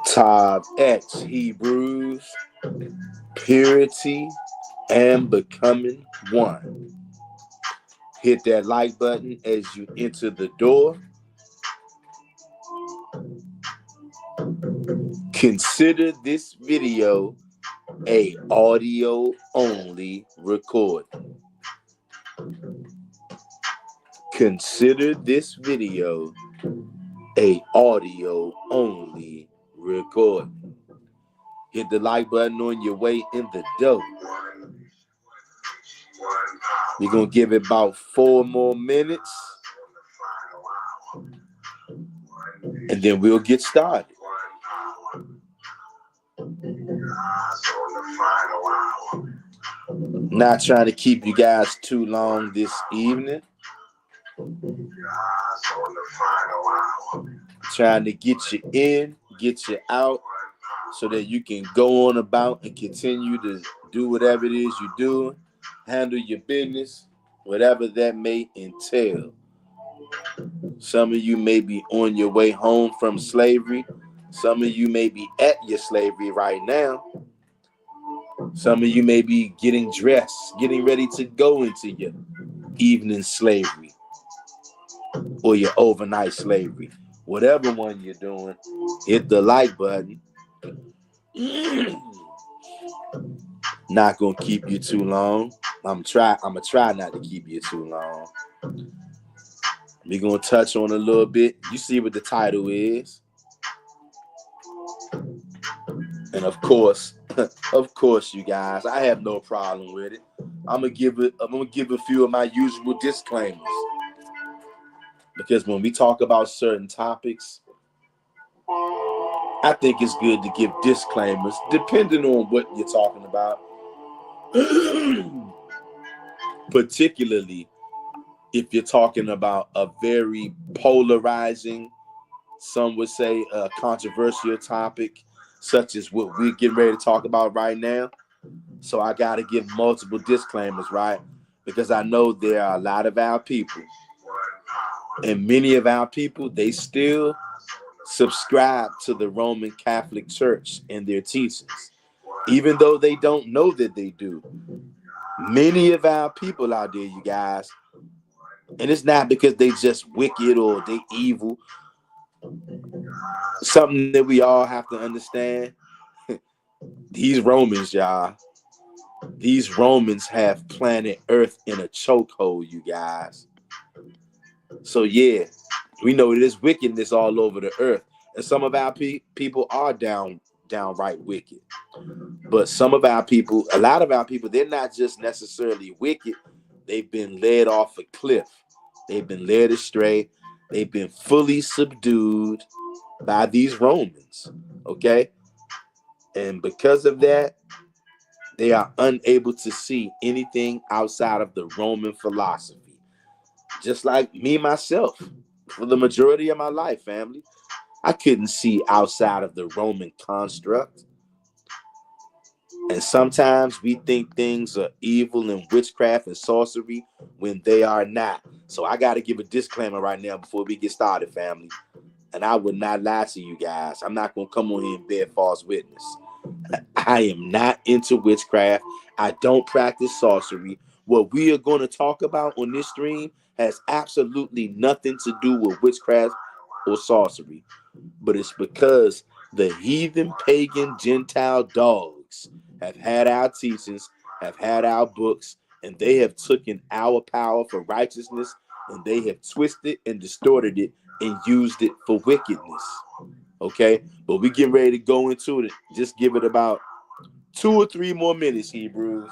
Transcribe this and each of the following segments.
Tithe X Hebrews, purity and becoming one. Hit that like button as you enter the door. Consider this video a audio only recording. Consider this video a audio only recording. Hit the like button on your way in the door. We're going to give it about 4 more minutes. And then we'll get started. Not trying to keep you guys too long this evening. Trying to get you in, get you out, so that you can go on about and continue to do whatever it is you do, handle your business, whatever that may entail. Some of you may be on your way home from slavery. Some of you may be at your slavery right now. Some of you may be getting dressed, getting ready to go into your evening slavery or your overnight slavery. Whatever one you're doing, hit the like button. Not gonna keep you too long. I'm gonna try not to keep you too long. We're gonna touch on a little bit. You see what the title is. And of course, you guys, I have no problem with it. I'm gonna give a few of my usual disclaimers. Because when we talk about certain topics, I think it's good to give disclaimers depending on what you're talking about. Particularly if you're talking about a very polarizing, some would say a controversial topic, such as what we're getting ready to talk about right now. So I got to give multiple disclaimers, right? Because I know there are a lot of our people, and many of our people, they still subscribe to the Roman Catholic Church and their teachings, even though they don't know that they do. Many of our people out there, you guys, and it's not because they just wicked or they evil. Something that we all have to understand. These Romans, y'all, these Romans have planet Earth in a chokehold, you guys. So yeah, we know there's wickedness all over the earth, and some of our people are downright wicked. But some of our people, a lot of our people, they're not just necessarily wicked. They've been led off a cliff. They've been led astray. They've been fully subdued by these Romans, okay? And because of that, they are unable to see anything outside of the Roman philosophy. Just like me, myself, for the majority of my life, family, I couldn't see outside of the Roman construct. And sometimes we think things are evil and witchcraft and sorcery when they are not. So I got to give a disclaimer right now before we get started, family. And I would not lie to you guys. I'm not going to come on here and bear false witness. I am not into witchcraft. I don't practice sorcery. What we are going to talk about on this stream has absolutely nothing to do with witchcraft or sorcery. But it's because the heathen, pagan, Gentile dogs have had our teachings, have had our books, and they have taken our power for righteousness, and they have twisted and distorted it and used it for wickedness. Okay? But we getting ready to go into it. Just give it about 2 or 3 more minutes, Hebrews.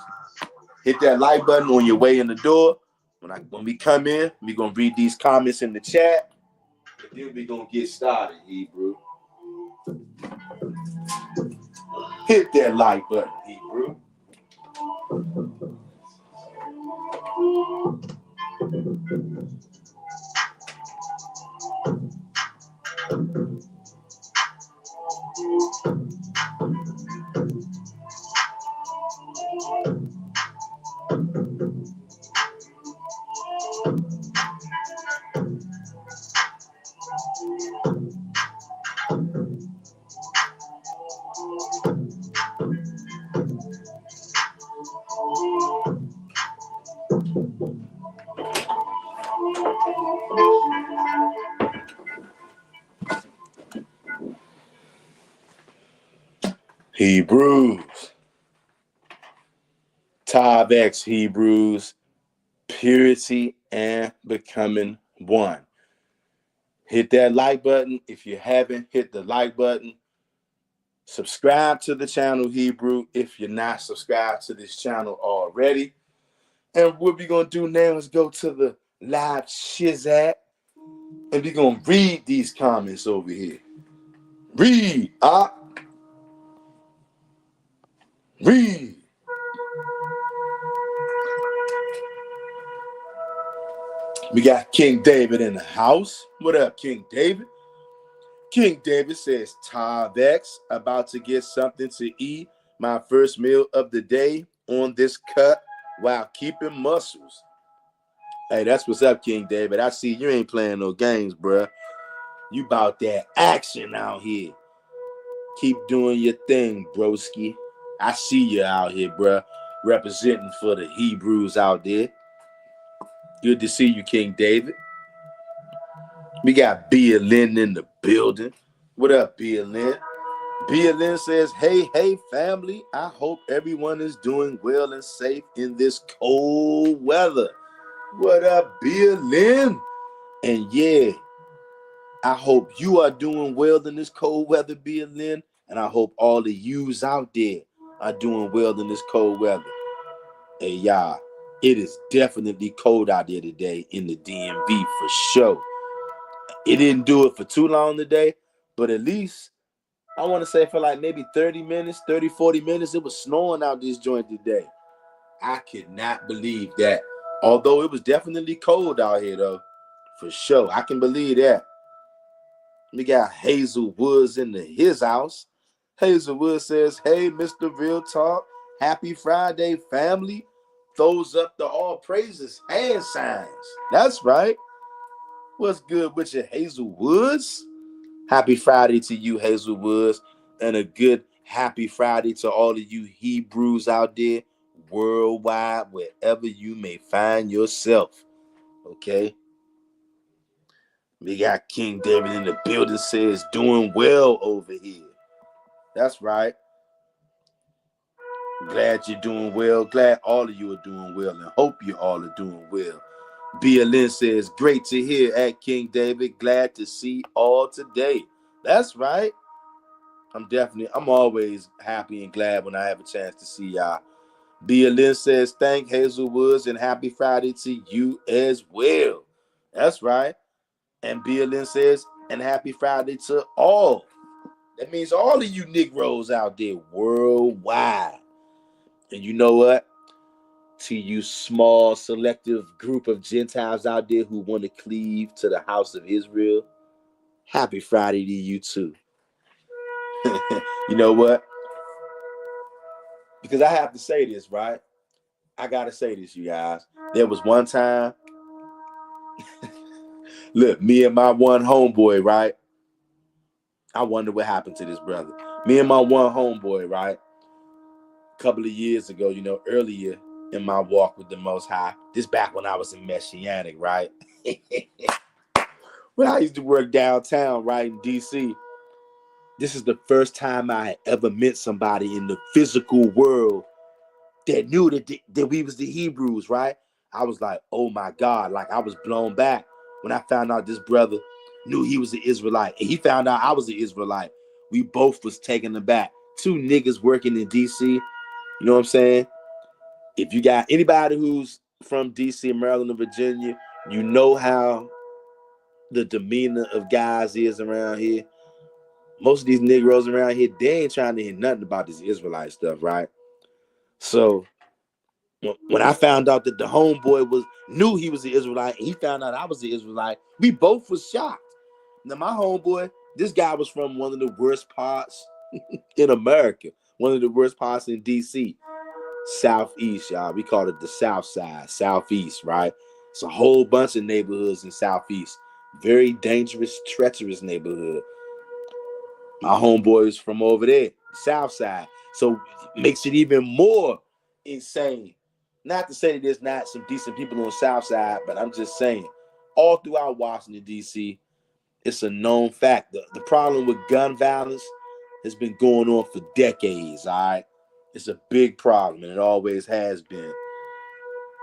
Hit that like button on your way in the door. When we come in, we're going to read these comments in the chat. And then we're going to get started, Hebrew. Hit that like button, Hebrew. Hebrews. Tav X Hebrews. Purity and becoming one. Hit that like button. If you haven't hit the like button, subscribe to the channel Hebrew if you're not subscribed to this channel already. And what we're going to do now is go to the live Shizat, and we're going to read these comments over here. Read. Read. We got King David in the house. What up, King David? King David says, Tav X, about to get something to eat. My first meal of the day on this cut while keeping muscles. Hey, that's what's up, King David. I see you ain't playing no games, bruh. You about that action out here. Keep doing your thing, broski. I see you out here, bruh, representing for the Hebrews out there. Good to see you, King David. We got Bia Lynn in the building. What up, Bia Lynn? Bia Lynn says, hey, family. I hope everyone is doing well and safe in this cold weather. What up, Bia Lynn? And yeah, I hope you are doing well in this cold weather, Bia Lynn. And I hope all the yous out there are doing well in this cold weather. Hey, y'all, it is definitely cold out there today in the DMV for sure. It didn't do it for too long today, but at least I want to say for like maybe 30 minutes, 30, 40 minutes, it was snowing out this joint today. I could not believe that. Although it was definitely cold out here, though, for sure. I can believe that. We got Hazel Woods in his house. Hazel Woods says, hey, Mr. Real Talk. Happy Friday, family. Throws up the all praises hand signs. That's right. What's good with you, Hazel Woods? Happy Friday to you, Hazel Woods. And a good happy Friday to all of you Hebrews out there worldwide, wherever you may find yourself. Okay? We got King David in the building, says doing well over here. That's right. Glad you're doing well. Glad all of you are doing well, and hope you all are doing well. BLN says, great to hear at King David. Glad to see all today. That's right. I'm always happy and glad when I have a chance to see y'all. BLN says, thank Hazel Woods and happy Friday to you as well. That's right. And BLN says, and happy Friday to all. That means all of you Negroes out there worldwide. And you know what? To you small, selective group of Gentiles out there who want to cleave to the house of Israel, happy Friday to you too. You know what? Because I have to say this, right? I got to say this, you guys. There was one time, look, me and my one homeboy, right? I wonder what happened to this brother. Me and my one homeboy, right? A couple of years ago, earlier in my walk with the Most High, this back when I was in Messianic, right? Well, I used to work downtown, right, in D.C. This is the first time I had ever met somebody in the physical world that knew that we was the Hebrews, right? I was like, oh my God, like I was blown back when I found out this brother knew he was an Israelite. And he found out I was an Israelite. We both was taken aback. Two niggas working in D.C., you know what I'm saying? If you got anybody who's from D.C., Maryland, or Virginia, you know how the demeanor of guys is around here. Most of these Negroes around here, they ain't trying to hear nothing about this Israelite stuff, right? So when I found out that the homeboy knew he was an Israelite, and he found out I was an Israelite, we both was shocked. Now my homeboy, this guy was from one of the worst parts in America, one of the worst parts in D.C., Southeast, y'all. We call it the South Side, Southeast, right? It's a whole bunch of neighborhoods in Southeast. Very dangerous, treacherous neighborhood. My homeboys from over there, South Side. So it makes it even more insane. Not to say that there's not some decent people on the South Side, but I'm just saying, all throughout Washington, D.C., it's a known fact. The problem with gun violence has been going on for decades, all right? It's a big problem, and it always has been.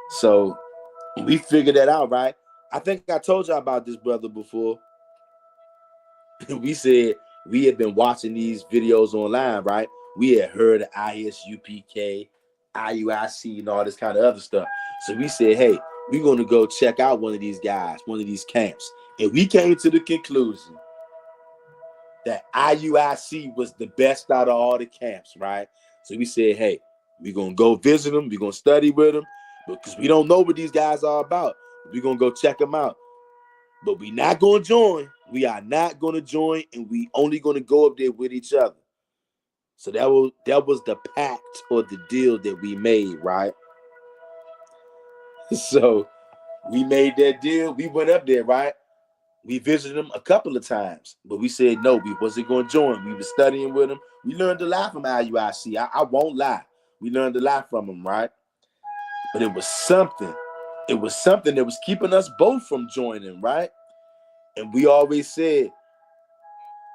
So we figured that out, right? I think I told y'all about this, brother, before. We said we had been watching these videos online, right? We had heard of ISUPK, IUIC, and all this kind of other stuff. So we said, hey, we're going to go check out one of these guys, one of these camps. And we came to the conclusion that IUIC was the best out of all the camps, right? So we said, hey, we're going to go visit them. We're going to study with them because we don't know what these guys are about. We're going to go check them out. But we're not going to join. We are not going to join, and we only going to go up there with each other. So that was the pact or the deal that we made, right? So we made that deal. We went up there, right? We visited them a couple of times, but we said no, we wasn't going to join. We were studying with them. We learned a lot from IUIC. I won't lie. We learned a lot from them, right? But it was something. It was something that was keeping us both from joining, right? And we always said,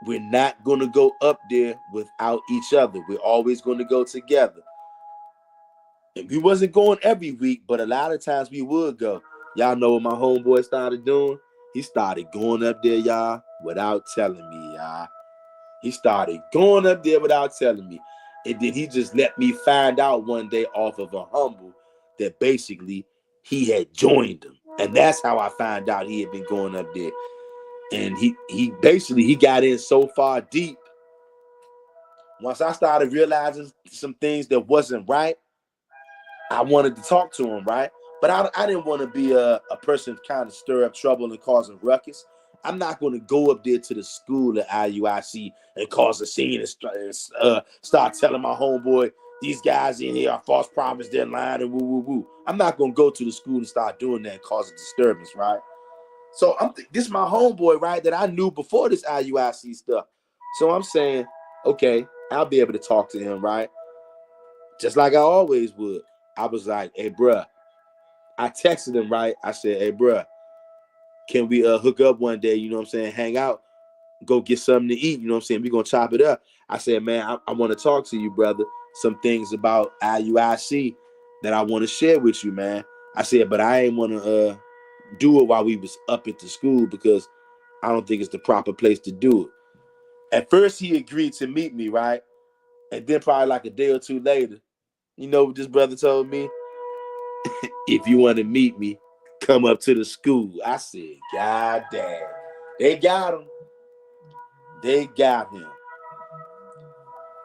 we're not going to go up there without each other. We're always going to go together. And we wasn't going every week, but a lot of times we would go. Y'all know what my homeboy started doing? He started going up there, y'all, without telling me, y'all. He started going up there without telling me. And then he just let me find out one day off of a humble that basically he had joined him. And that's how I found out he had been going up there. And he basically got in so far deep. Once I started realizing some things that wasn't right, I wanted to talk to him, right? But I didn't want to be a person kind of stir up trouble and causing ruckus. I'm not going to go up there to the school at IUIC and cause a scene and start telling my homeboy, these guys in here are false prophets, they're lying, and woo. I'm not going to go to the school and start doing that and cause a disturbance, right? So this is my homeboy, right, that I knew before this IUIC stuff. So I'm saying, okay, I'll be able to talk to him, right? Just like I always would. I was like, hey, bruh. I texted him, right? I said, hey, bruh, can we hook up one day, you know what I'm saying, hang out, go get something to eat, you know what I'm saying? We're going to chop it up. I said, man, I want to talk to you, brother. Some things about IUIC that I want to share with you, man. I said, but I ain't want to do it while we was up at the school because I don't think it's the proper place to do it. At first, he agreed to meet me, right? And then probably like a day or two later, you know what this brother told me? If you want to meet me, come up to the school. I said, God damn. They got him. They got him.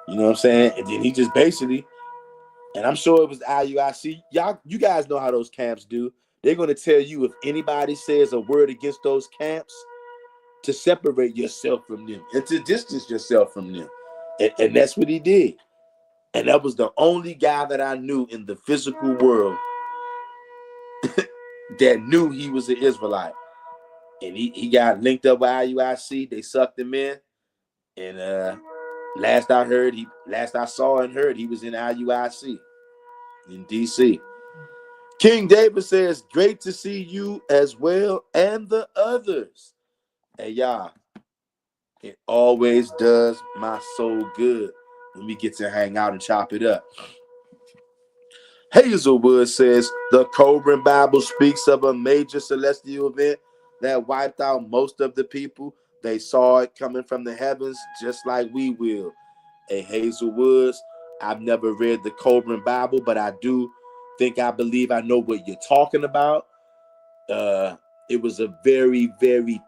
You know what I'm saying? And then he just basically, and I'm sure it was IUIC. You guys know how those camps do. They're going to tell you if anybody says a word against those camps, to separate yourself from them and to distance yourself from them. And that's what he did. And that was the only guy that I knew in the physical world that knew he was an Israelite. And he got linked up with IUIC. They sucked him in. And last I saw and heard, he was in IUIC in DC. King David says, great to see you as well and the others. Hey, y'all, it always does my soul good when we get to hang out and chop it up. Hazelwood says, the Coburn Bible speaks of a major celestial event that wiped out most of the people. They saw it coming from the heavens just like we will. Hey, Hazelwoods, I've never read the Coburn Bible, but I do think I believe I know what you're talking about. It was a very, very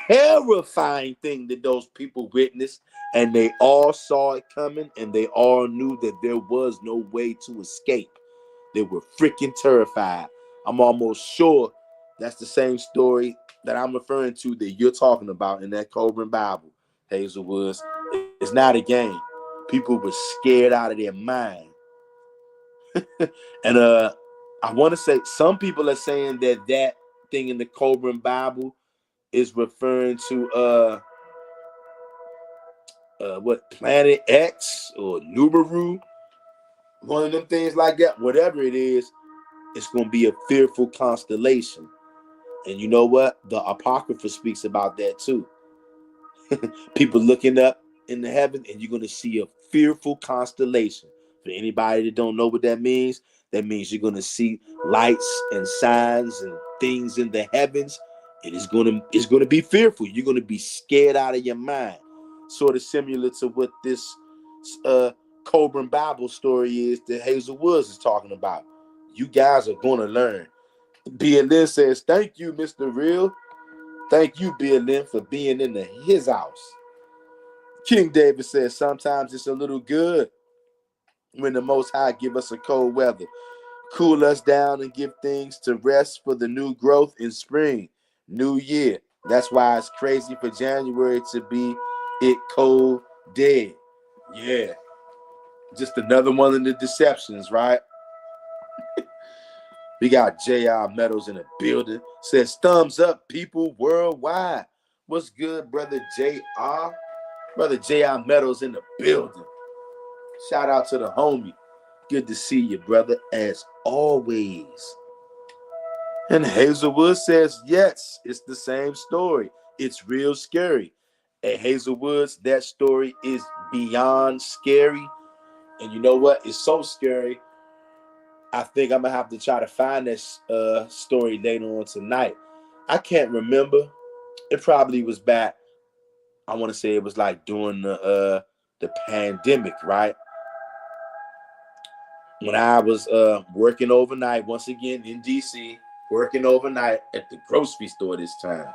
terrifying thing that those people witnessed, and they all saw it coming, and they all knew that there was no way to escape. They were freaking terrified. I'm almost sure that's the same story that I'm referring to that you're talking about in that Coburn Bible, Hazelwoods. It's not a game. People were scared out of their mind. And I want to say some people are saying that thing in the Coburn Bible is referring to what, Planet X or Nubaru, one of them things like that. Whatever it is, it's going to be a fearful constellation. And you know what? The Apocrypha speaks about that too. People looking up in the heaven, and you're going to see a fearful constellation. For anybody that don't know what that means you're going to see lights and signs and things in the heavens. It's going to be fearful. You're going to be scared out of your mind. Sort of similar to what this Coburn Bible story is that Hazel Woods is talking about. You guys are going to learn. BLN says, thank you, Mr. Real. Thank you, BLN, for being in his house. King David says, sometimes it's a little good when the Most High give us a cold weather, cool us down and give things to rest for the new growth in spring, new year. That's why it's crazy for January to be it cold dead. Yeah. Just another one of the deceptions, right? We got J.R. Meadows in the building. Says, thumbs up, people worldwide. What's good, brother J.R.? Brother J.R. Meadows in the building. Shout out to the homie. Good to see you, brother, as always. And Hazelwood says, yes, it's the same story. It's real scary. At Hazelwood's, that story is beyond scary. And you know what? It's so scary. I think I'm going to have to try to find this story later on tonight. I can't remember. It probably was back, I want to say it was like during the pandemic, right? When I was working overnight, once again in D.C., working overnight at the grocery store this time.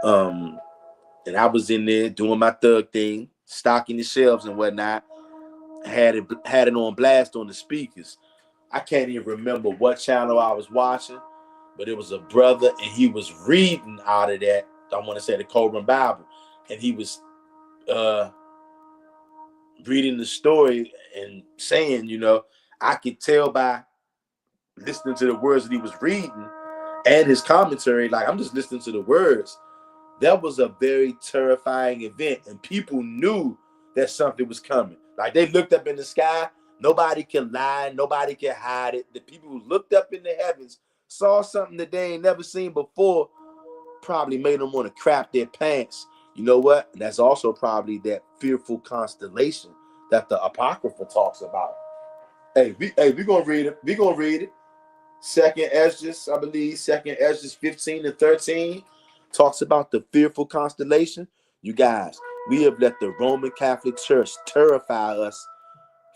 And I was in there doing my thug thing, stocking the shelves and whatnot. Had it on blast on the speakers. I can't even remember what channel I was watching, but it was a brother, and he was reading out of that, I want to say the Coburn Bible, and he was reading the story and saying, you know, I could tell by listening to the words that he was reading and his commentary, like I'm just listening to the words. That was a very terrifying event, and people knew that something was coming. Like they looked up in the sky. Nobody can lie. Nobody can hide it. The people who looked up in the heavens saw something that they ain't never seen before, probably made them want to crap their pants. You know what? And that's also probably that fearful constellation that the Apocrypha talks about. Hey, we're gonna read it. We're gonna read it. Second Esdras, I believe, Second Esdras 15 and 13 talks about the fearful constellation. You guys, we have let the Roman Catholic Church terrify us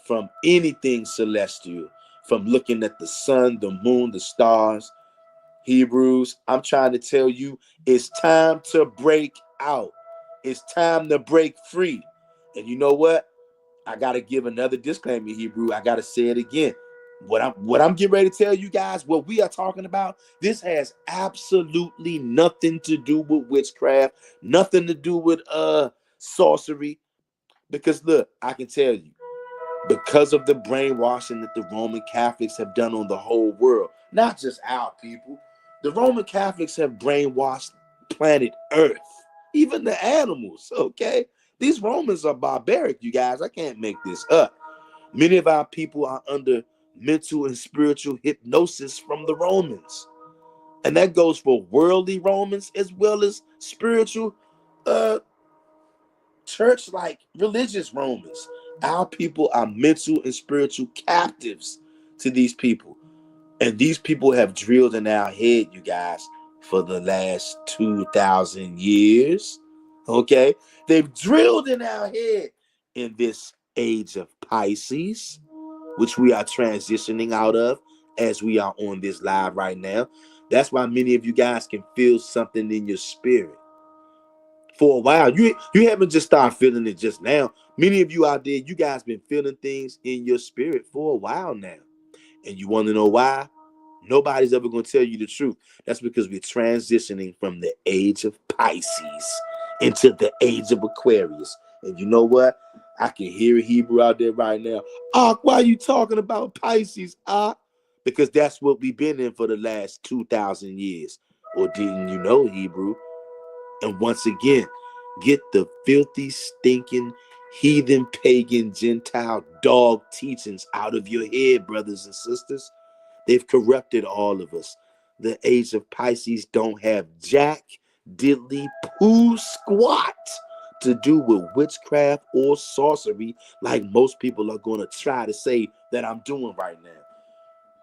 from anything celestial, from looking at the sun, the moon, the stars. Hebrews, I'm trying to tell you, it's time to break out. It's time to break free. And you know what? I got to give another disclaimer, Hebrew. I got to say it again. What I'm getting ready to tell you guys, what we are talking about, this has absolutely nothing to do with witchcraft, nothing to do with sorcery. Because look, I can tell you, because of the brainwashing that the Roman Catholics have done on the whole world, not just our people, the Roman Catholics have brainwashed planet Earth, even the animals, okay? These Romans are barbaric, you guys. I can't make this up. Many of our people are under mental and spiritual hypnosis from the Romans. And that goes for worldly Romans as well as spiritual church-like religious Romans. Our people are mental and spiritual captives to these people. And these people have drilled in our head, you guys, for the last 2,000 years. Okay? They've drilled in our head in this age of Pisces, which we are transitioning out of as we are on this live right now. That's why many of you guys can feel something in your spirit. For a while, you haven't just started feeling it just now. Many of you out there, you guys been feeling things in your spirit for a while now. And you want to know why? Nobody's ever going to tell you the truth. That's because we're transitioning from the age of Pisces into the age of Aquarius. And you know what? I can hear a Hebrew out there right now. Why are you talking about Pisces? Because that's what we've been in for the last 2,000 years. Or didn't you know, Hebrew? And once again, get the filthy, stinking, heathen, pagan, Gentile dog teachings out of your head, brothers and sisters. They've corrupted all of us. The age of Pisces don't have jack, diddly, poo, squat to do with witchcraft or sorcery like most people are going to try to say that I'm doing right now.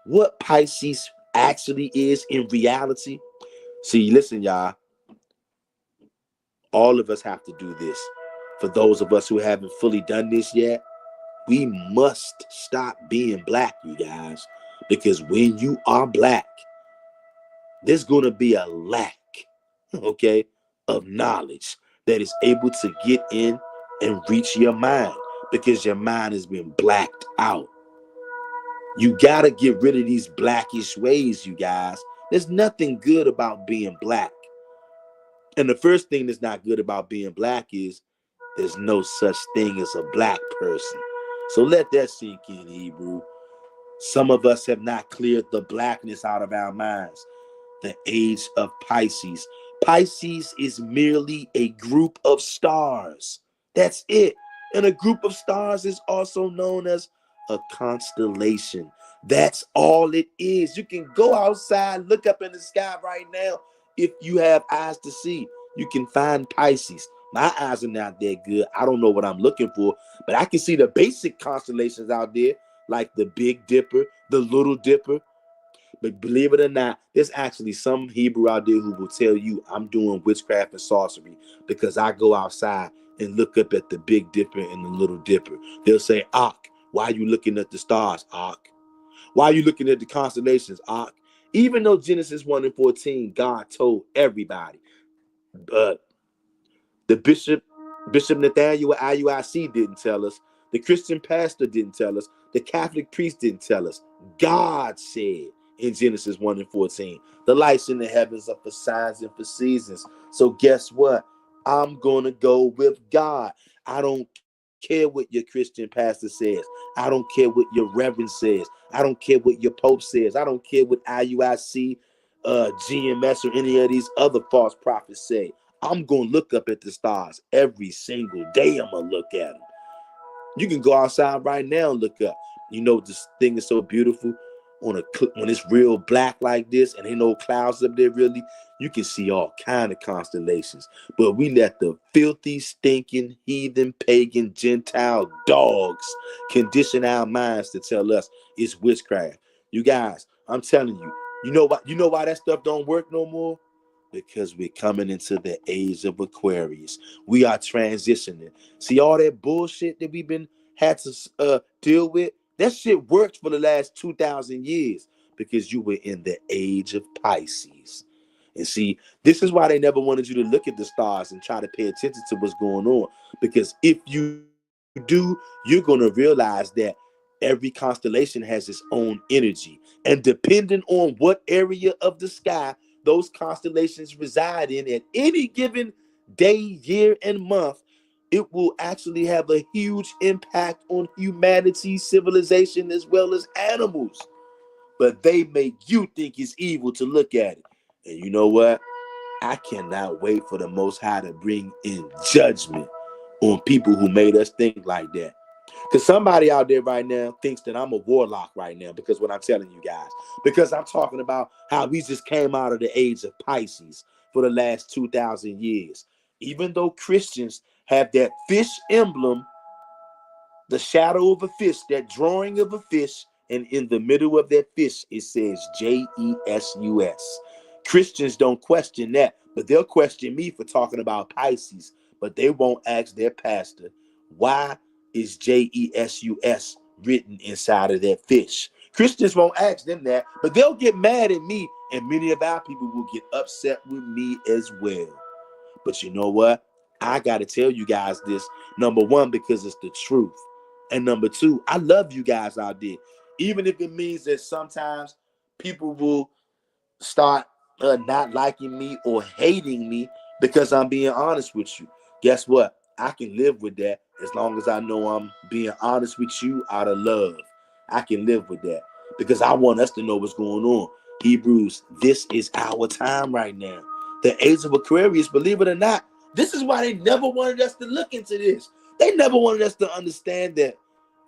What Pisces actually is in reality. See, listen, y'all, all of us have to do this. For those of us who haven't fully done this yet, we must stop being black, you guys, because when you are black, there's going to be a lack, okay, of knowledge that is able to get in and reach your mind because your mind has been blacked out. You got to get rid of these blackish ways, you guys. There's nothing good about being black. And the first thing that's not good about being black is there's no such thing as a black person. So let that sink in, Hebrew. Some of us have not cleared the blackness out of our minds. The age of Pisces. Pisces is merely a group of stars. That's it. And a group of stars is also known as a constellation. That's all it is. You can go outside, look up in the sky right now. If you have eyes to see, you can find Pisces. My eyes are not that good. I don't know what I'm looking for, but I can see the basic constellations out there, like the Big Dipper, the Little Dipper. But believe it or not, there's actually some Hebrew out there who will tell you I'm doing witchcraft and sorcery because I go outside and look up at the Big Dipper and the Little Dipper. They'll say, Ak, why are you looking at the stars, Ak? Why are you looking at the constellations, Ak? Even though Genesis 1 and 14, God told everybody, but the Bishop Nathaniel IUIC didn't tell us. The Christian pastor didn't tell us. The Catholic priest didn't tell us. God said in Genesis 1 and 14, the lights in the heavens are for signs and for seasons. So guess what? I'm going to go with God. I don't care what your Christian pastor says. I don't care what your reverend says. I don't care what your pope says. I don't care what IUIC, GMS, or any of these other false prophets say. I'm going to look up at the stars every single day. I'm going to look at them. You can go outside right now and look up. You know, this thing is so beautiful when it's real black like this and ain't no clouds up there really. You can see all kind of constellations. But we let the filthy, stinking, heathen, pagan, Gentile dogs condition our minds to tell us it's witchcraft. You guys, I'm telling you, you know why that stuff don't work no more? Because we're coming into the age of Aquarius. We are transitioning. See all that bullshit that we've been had to deal with? That shit worked for the last 2,000 years because you were in the age of Pisces. And see, this is why they never wanted you to look at the stars and try to pay attention to what's going on. Because if you do, you're going to realize that every constellation has its own energy. And depending on what area of the sky those constellations reside in at any given day, year, and month, it will actually have a huge impact on humanity, civilization, as well as animals. But they make you think it's evil to look at it. And you know what? I cannot wait for the Most High to bring in judgment on people who made us think like that. Because somebody out there right now thinks that I'm a warlock right now because what I'm telling you guys. Because I'm talking about how we just came out of the age of Pisces for the last 2,000 years. Even though Christians have that fish emblem, the shadow of a fish, that drawing of a fish, and in the middle of that fish, it says Jesus. Christians don't question that, but they'll question me for talking about Pisces, but they won't ask their pastor, why is Jesus written inside of that fish? Christians won't ask them that, but they'll get mad at me, and many of our people will get upset with me as well. But you know what? I got to tell you guys this. Number one, because it's the truth. And number two, I love you guys out there. Even if it means that sometimes people will start not liking me or hating me because I'm being honest with you. Guess what? I can live with that as long as I know I'm being honest with you out of love. I can live with that because I want us to know what's going on. Hebrews, this is our time right now. The age of Aquarius, believe it or not, this is why they never wanted us to look into this. They never wanted us to understand that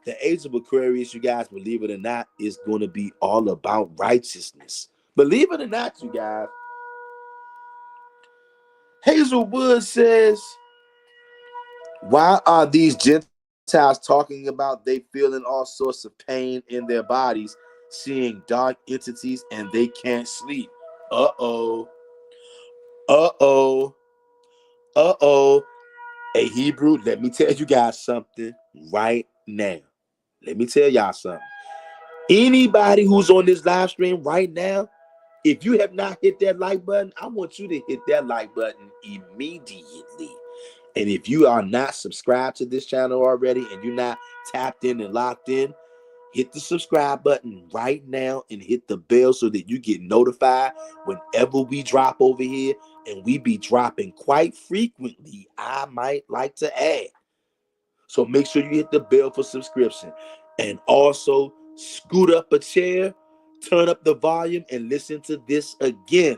the age of Aquarius, you guys, believe it or not, is going to be all about righteousness. Believe it or not, you guys. Hazelwood says, Why are these Gentiles talking about they feeling all sorts of pain in their bodies, seeing dark entities, and they can't sleep? Uh-oh. Uh-oh. Uh-oh. Hey, Hebrew, let me tell you guys something right now. Let me tell y'all something. Anybody who's on this live stream right now, if you have not hit that like button, I want you to hit that like button immediately. And if you are not subscribed to this channel already and you're not tapped in and locked in, hit the subscribe button right now and hit the bell so that you get notified whenever we drop over here. And we be dropping quite frequently, I might like to add. So make sure you hit the bell for subscription. And also scoot up a chair, turn up the volume, and listen to this again.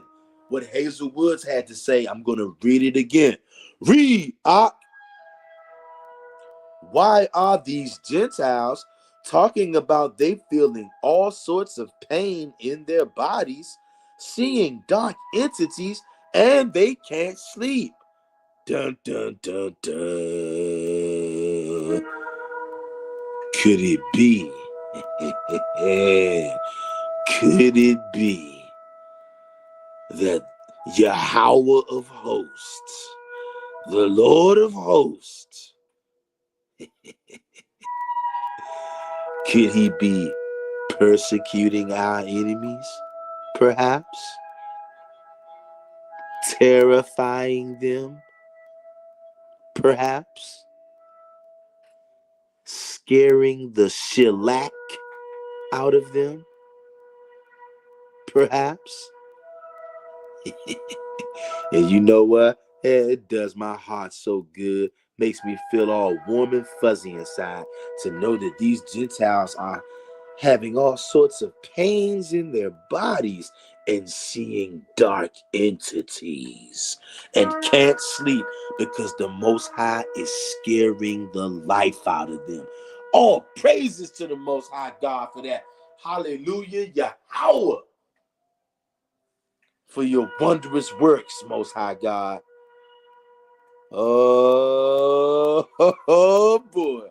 What Hazel Woods had to say, I'm going to read it again. Read, why are these Gentiles talking about they feeling all sorts of pain in their bodies, seeing dark entities, and they can't sleep? Dun, dun, dun, dun. Could it be? Could it be that Yahweh of hosts, the Lord of hosts, could he be persecuting our enemies, perhaps? Terrifying them, perhaps? Scaring the shellac out of them, perhaps? And you know what? It does my heart so good. Makes me feel all warm and fuzzy inside to know that these Gentiles are having all sorts of pains in their bodies and seeing dark entities and can't sleep because the Most High is scaring the life out of them. All praises to the Most High God for that. Hallelujah, Yahweh, for your wondrous works, Most High God. Oh, boy.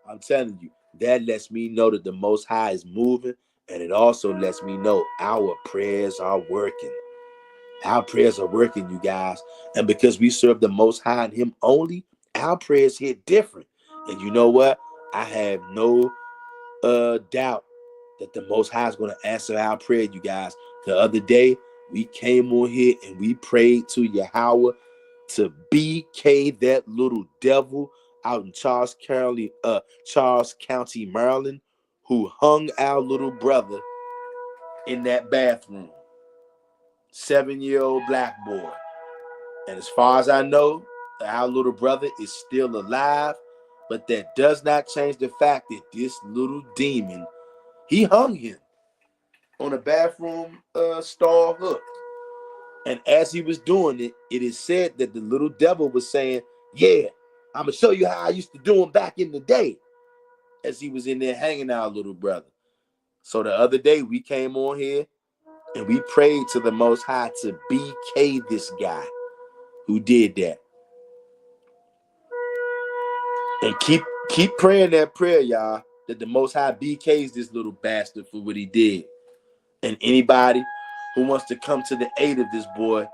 I'm telling you, that lets me know that the Most High is moving, and it also lets me know our prayers are working. Our prayers are working, you guys. And because we serve the Most High and Him only, our prayers hit different. And you know what? I have no doubt that the Most High is going to answer our prayer, you guys. The other day, we came on here and we prayed to Yahweh to BK that little devil out in Charles County, Maryland, who hung our little brother in that bathroom. 7-year-old black boy. And as far as I know, our little brother is still alive, but that does not change the fact that this little demon, he hung him on a bathroom stall hook. And as he was doing it, it is said that the little devil was saying, yeah, I'm going to show you how I used to do him back in the day, as he was in there hanging our little brother. So the other day we came on here and we prayed to the Most High to BK this guy who did that. And keep praying that prayer, y'all, that the Most High BKs this little bastard for what he did. And anybody who wants to come to the aid of this boy,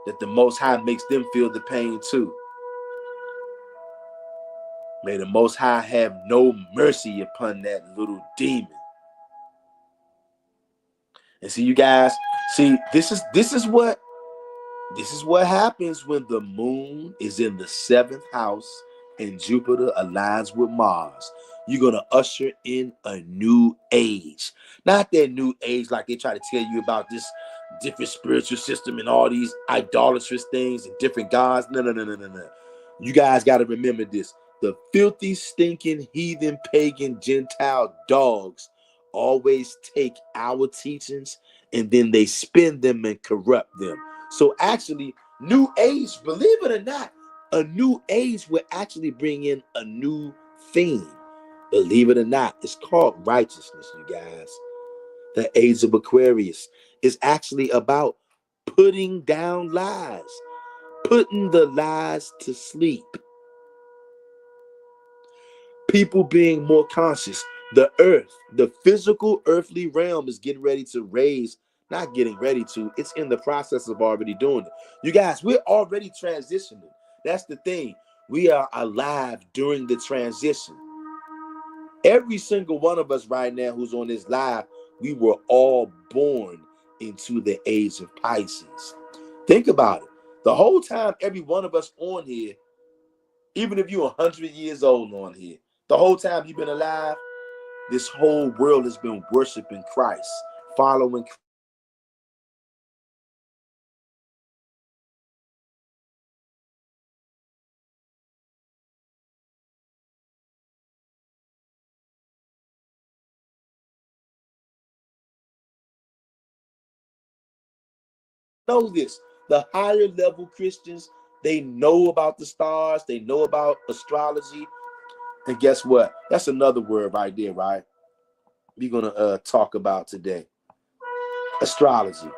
that the Most High makes them feel the pain too. May the Most High have no mercy upon that little demon. And see, you guys, this is what happens when the moon is in the 7th house and Jupiter aligns with Mars. You're going to usher in a new age. Not that new age like they try to tell you about this different spiritual system and all these idolatrous things and different gods. No. You guys got to remember this. The filthy, stinking, heathen, pagan, Gentile dogs always take our teachings and then they spin them and corrupt them. So actually, new age, believe it or not, a new age will actually bring in a new theme. Believe it or not, it's called righteousness, you guys. The age of Aquarius is actually about putting down lies, putting the lies to sleep. People being more conscious. The earth, the physical earthly realm is getting ready to raise, not getting ready to, it's in the process of already doing it. You guys, we're already transitioning. That's the thing. We are alive during the transition. Every single one of us right now who's on this live, we were all born into the age of Pisces. Think about it. The whole time, every one of us on here, even if you're 100 years old on here, the whole time you've been alive, this whole world has been worshiping Christ, following. Know this. The higher level Christians, they know about the stars, they know about astrology. And guess what? That's another word right there, right? We're going to talk about today. Astrology.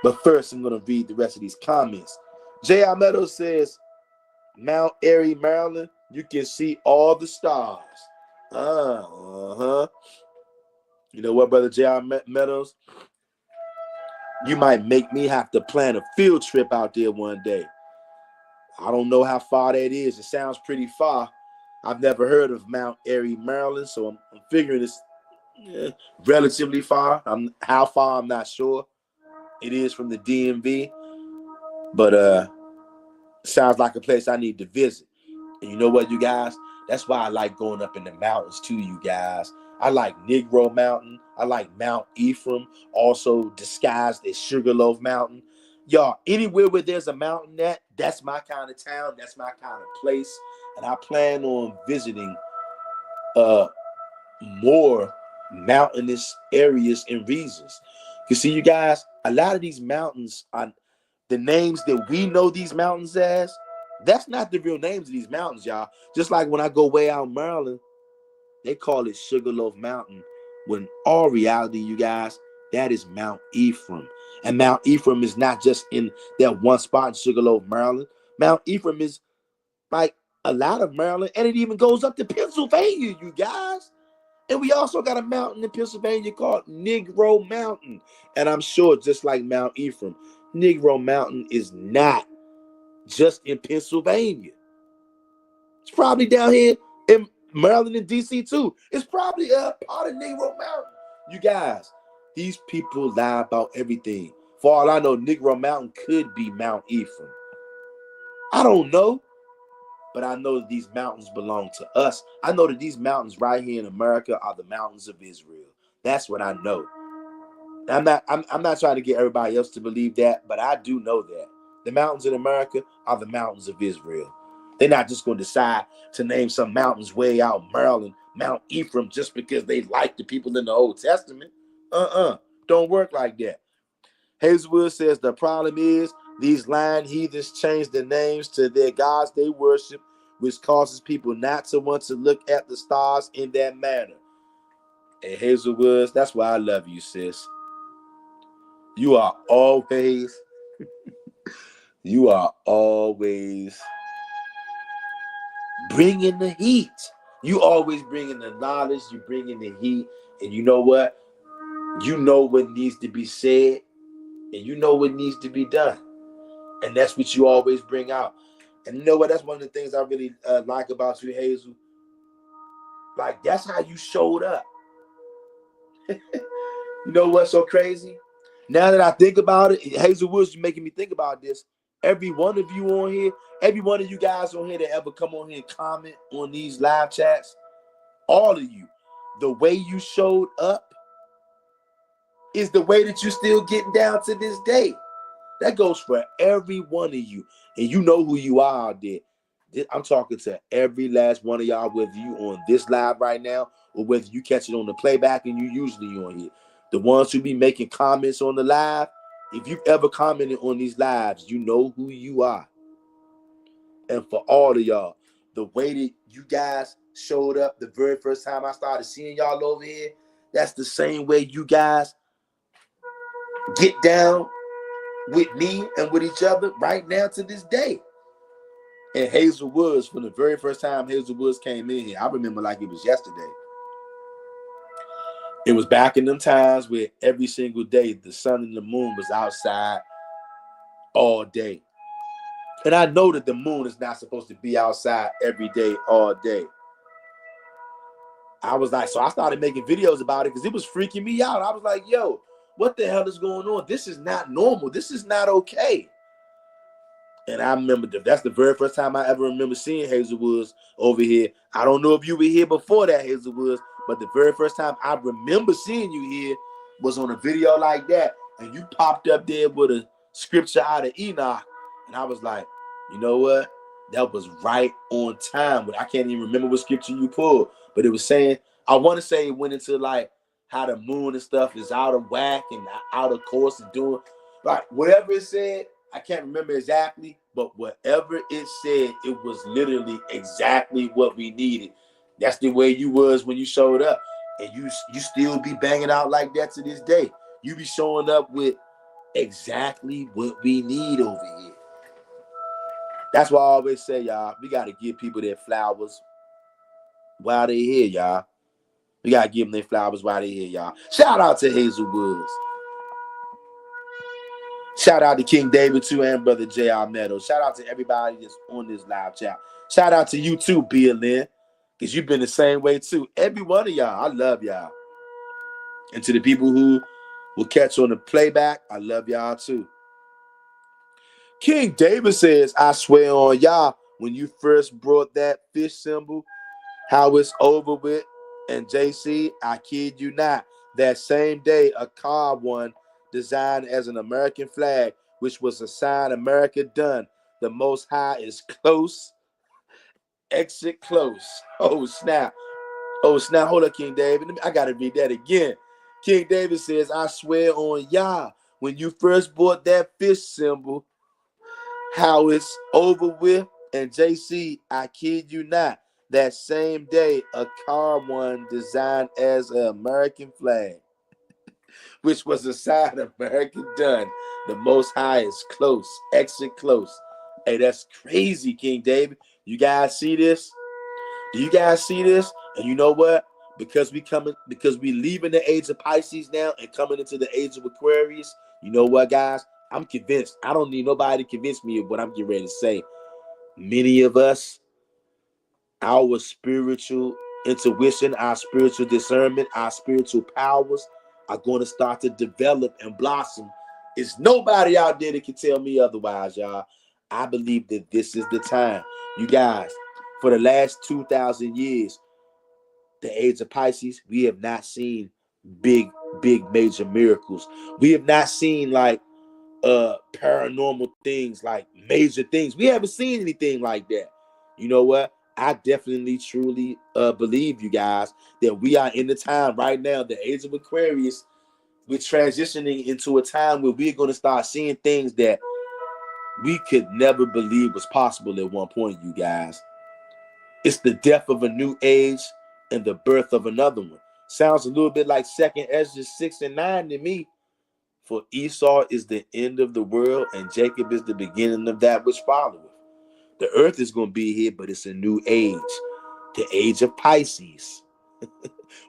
But first, I'm going to read the rest of these comments. J.I. Meadows says, Mount Airy, Maryland, you can see all the stars. Uh-huh. You know what, Brother J.I. Meadows? You might make me have to plan a field trip out there one day. I don't know how far that is. It sounds pretty far. I've never heard of Mount Airy, Maryland, so I'm figuring it's relatively far. How far, I'm not sure. It is from the DMV, but sounds like a place I need to visit. And you know what, you guys? That's why I like going up in the mountains too, you guys. I like Negro Mountain. I like Mount Ephraim, also disguised as Sugarloaf Mountain. Y'all, anywhere where there's a mountain that's my kind of town. That's my kind of place. And I plan on visiting more mountainous areas and regions. You see, you guys, a lot of these mountains are the names that we know these mountains as. That's not the real names of these mountains, y'all. Just like when I go way out in Maryland, they call it Sugarloaf Mountain. When all reality, you guys, that is Mount Ephraim. And Mount Ephraim is not just in that one spot in Sugarloaf, Maryland. Mount Ephraim is like a lot of Maryland, and it even goes up to Pennsylvania, you guys. And we also got a mountain in Pennsylvania called Negro Mountain. And I'm sure just like Mount Ephraim, Negro Mountain is not just in Pennsylvania. It's probably down here in Maryland and DC too. It's probably a part of Negro Mountain. You guys, these people lie about everything. For all I know, Negro Mountain could be Mount Ephraim. I don't know. But I know that these mountains belong to us. I know that these mountains right here in America are the mountains of Israel. That's what I know. I'm not trying to get everybody else to believe that, but I do know that. The mountains in America are the mountains of Israel. They're not just going to decide to name some mountains way out in Maryland, Mount Ephraim, just because they like the people in the Old Testament. Don't work like that. Hazelwood says the problem is these lying heathens change their names to their gods they worship, which causes people not to want to look at the stars in that manner. And Hazelwood, that's why I love you, sis. You are always bringing the heat. You always bringing the knowledge, you bringing the heat, and you know what? You know what needs to be said, and you know what needs to be done. And that's what you always bring out. And you know what? That's one of the things I really like about you, Hazel. Like, that's how you showed up. You know what's so crazy? Now that I think about it, Hazel Woods, you're making me think about this. Every one of you on here, every one of you guys on here that ever come on here and comment on these live chats, all of you, the way you showed up is the way that you're still getting down to this day. That goes for every one of you. And you know who you are out there. I'm talking to every last one of y'all, whether you on this live right now or whether you catch it on the playback and you usually on here. The ones who be making comments on the live, if you've ever commented on these lives, you know who you are. And for all of y'all, the way that you guys showed up the very first time I started seeing y'all over here, that's the same way you guys get down with me and with each other right now to this day. And Hazel Woods, from the very first time Hazel Woods came in here, I remember like it was yesterday. It was back in them times where every single day the sun and the moon was outside all day. And I know that the moon is not supposed to be outside every day, all day. I was like, so I started making videos about it because it was freaking me out. I was like, yo, what the hell is going on? This is not normal. This is not okay. And I remember that's the very first time I ever remember seeing Hazel Woods over here. I don't know if you were here before that, Hazel Woods, but the very first time I remember seeing you here was on a video like that. And you popped up there with a scripture out of Enoch. And I was like, you know what? That was right on time. But I can't even remember what scripture you pulled. But it was saying, I want to say it went into like how the moon and stuff is out of whack and out of course and doing, like whatever it said. I can't remember exactly, but whatever it said, it was literally exactly what we needed. That's the way you was when you showed up. And you still be banging out like that to this day. You be showing up with exactly what we need over here. That's why I always say, y'all, we got to give people their flowers while they're here, y'all. We got to give them their flowers while they're here, y'all. Shout out to Hazel Woods. Shout out to King David too and Brother J.R. Meadows. Shout out to everybody that's on this live chat. Shout out to you too, Bill Lynn, because you've been the same way too. Every one of y'all, I love y'all. And to the people who will catch on the playback, I love y'all too. King David says, I swear on y'all, when you first brought that fish symbol, how it's over with. And JC, I kid you not, that same day a car won designed as an American flag, which was a sign America done. The Most High is close. Exit close. Oh, snap. Oh, snap. Hold up, King David. I got to read that again. King David says, I swear on Yah, when you first bought that fish symbol, how it's over with. And JC, I kid you not, that same day a car won designed as an American flag, which was a sign of American done. The Most High is close. Exit close. Hey, that's crazy, King David. You guys see this? Do you guys see this? And you know what? Because we leaving the age of Pisces now and coming into the age of Aquarius, you know what, guys? I'm convinced. I don't need nobody to convince me of what I'm getting ready to say. Many of us, our spiritual intuition, our spiritual discernment, our spiritual powers are going to start to develop and blossom. There's nobody out there that can tell me otherwise, y'all. I believe that this is the time. You guys, for the last 2,000 years, the age of Pisces, we have not seen big major miracles. We have not seen like paranormal things, like major things. We haven't seen anything like that. You know what? I definitely truly believe, you guys, that we are in the time right now, the age of Aquarius. We're transitioning into a time where we're going to start seeing things that we could never believe was possible at one point, you guys. It's the death of a new age and the birth of another one. Sounds a little bit like 2nd Ezra 6 and 9 to me. For Esau is the end of the world, and Jacob is the beginning of that which followeth. The earth is going to be here, but it's a new age. The age of Pisces,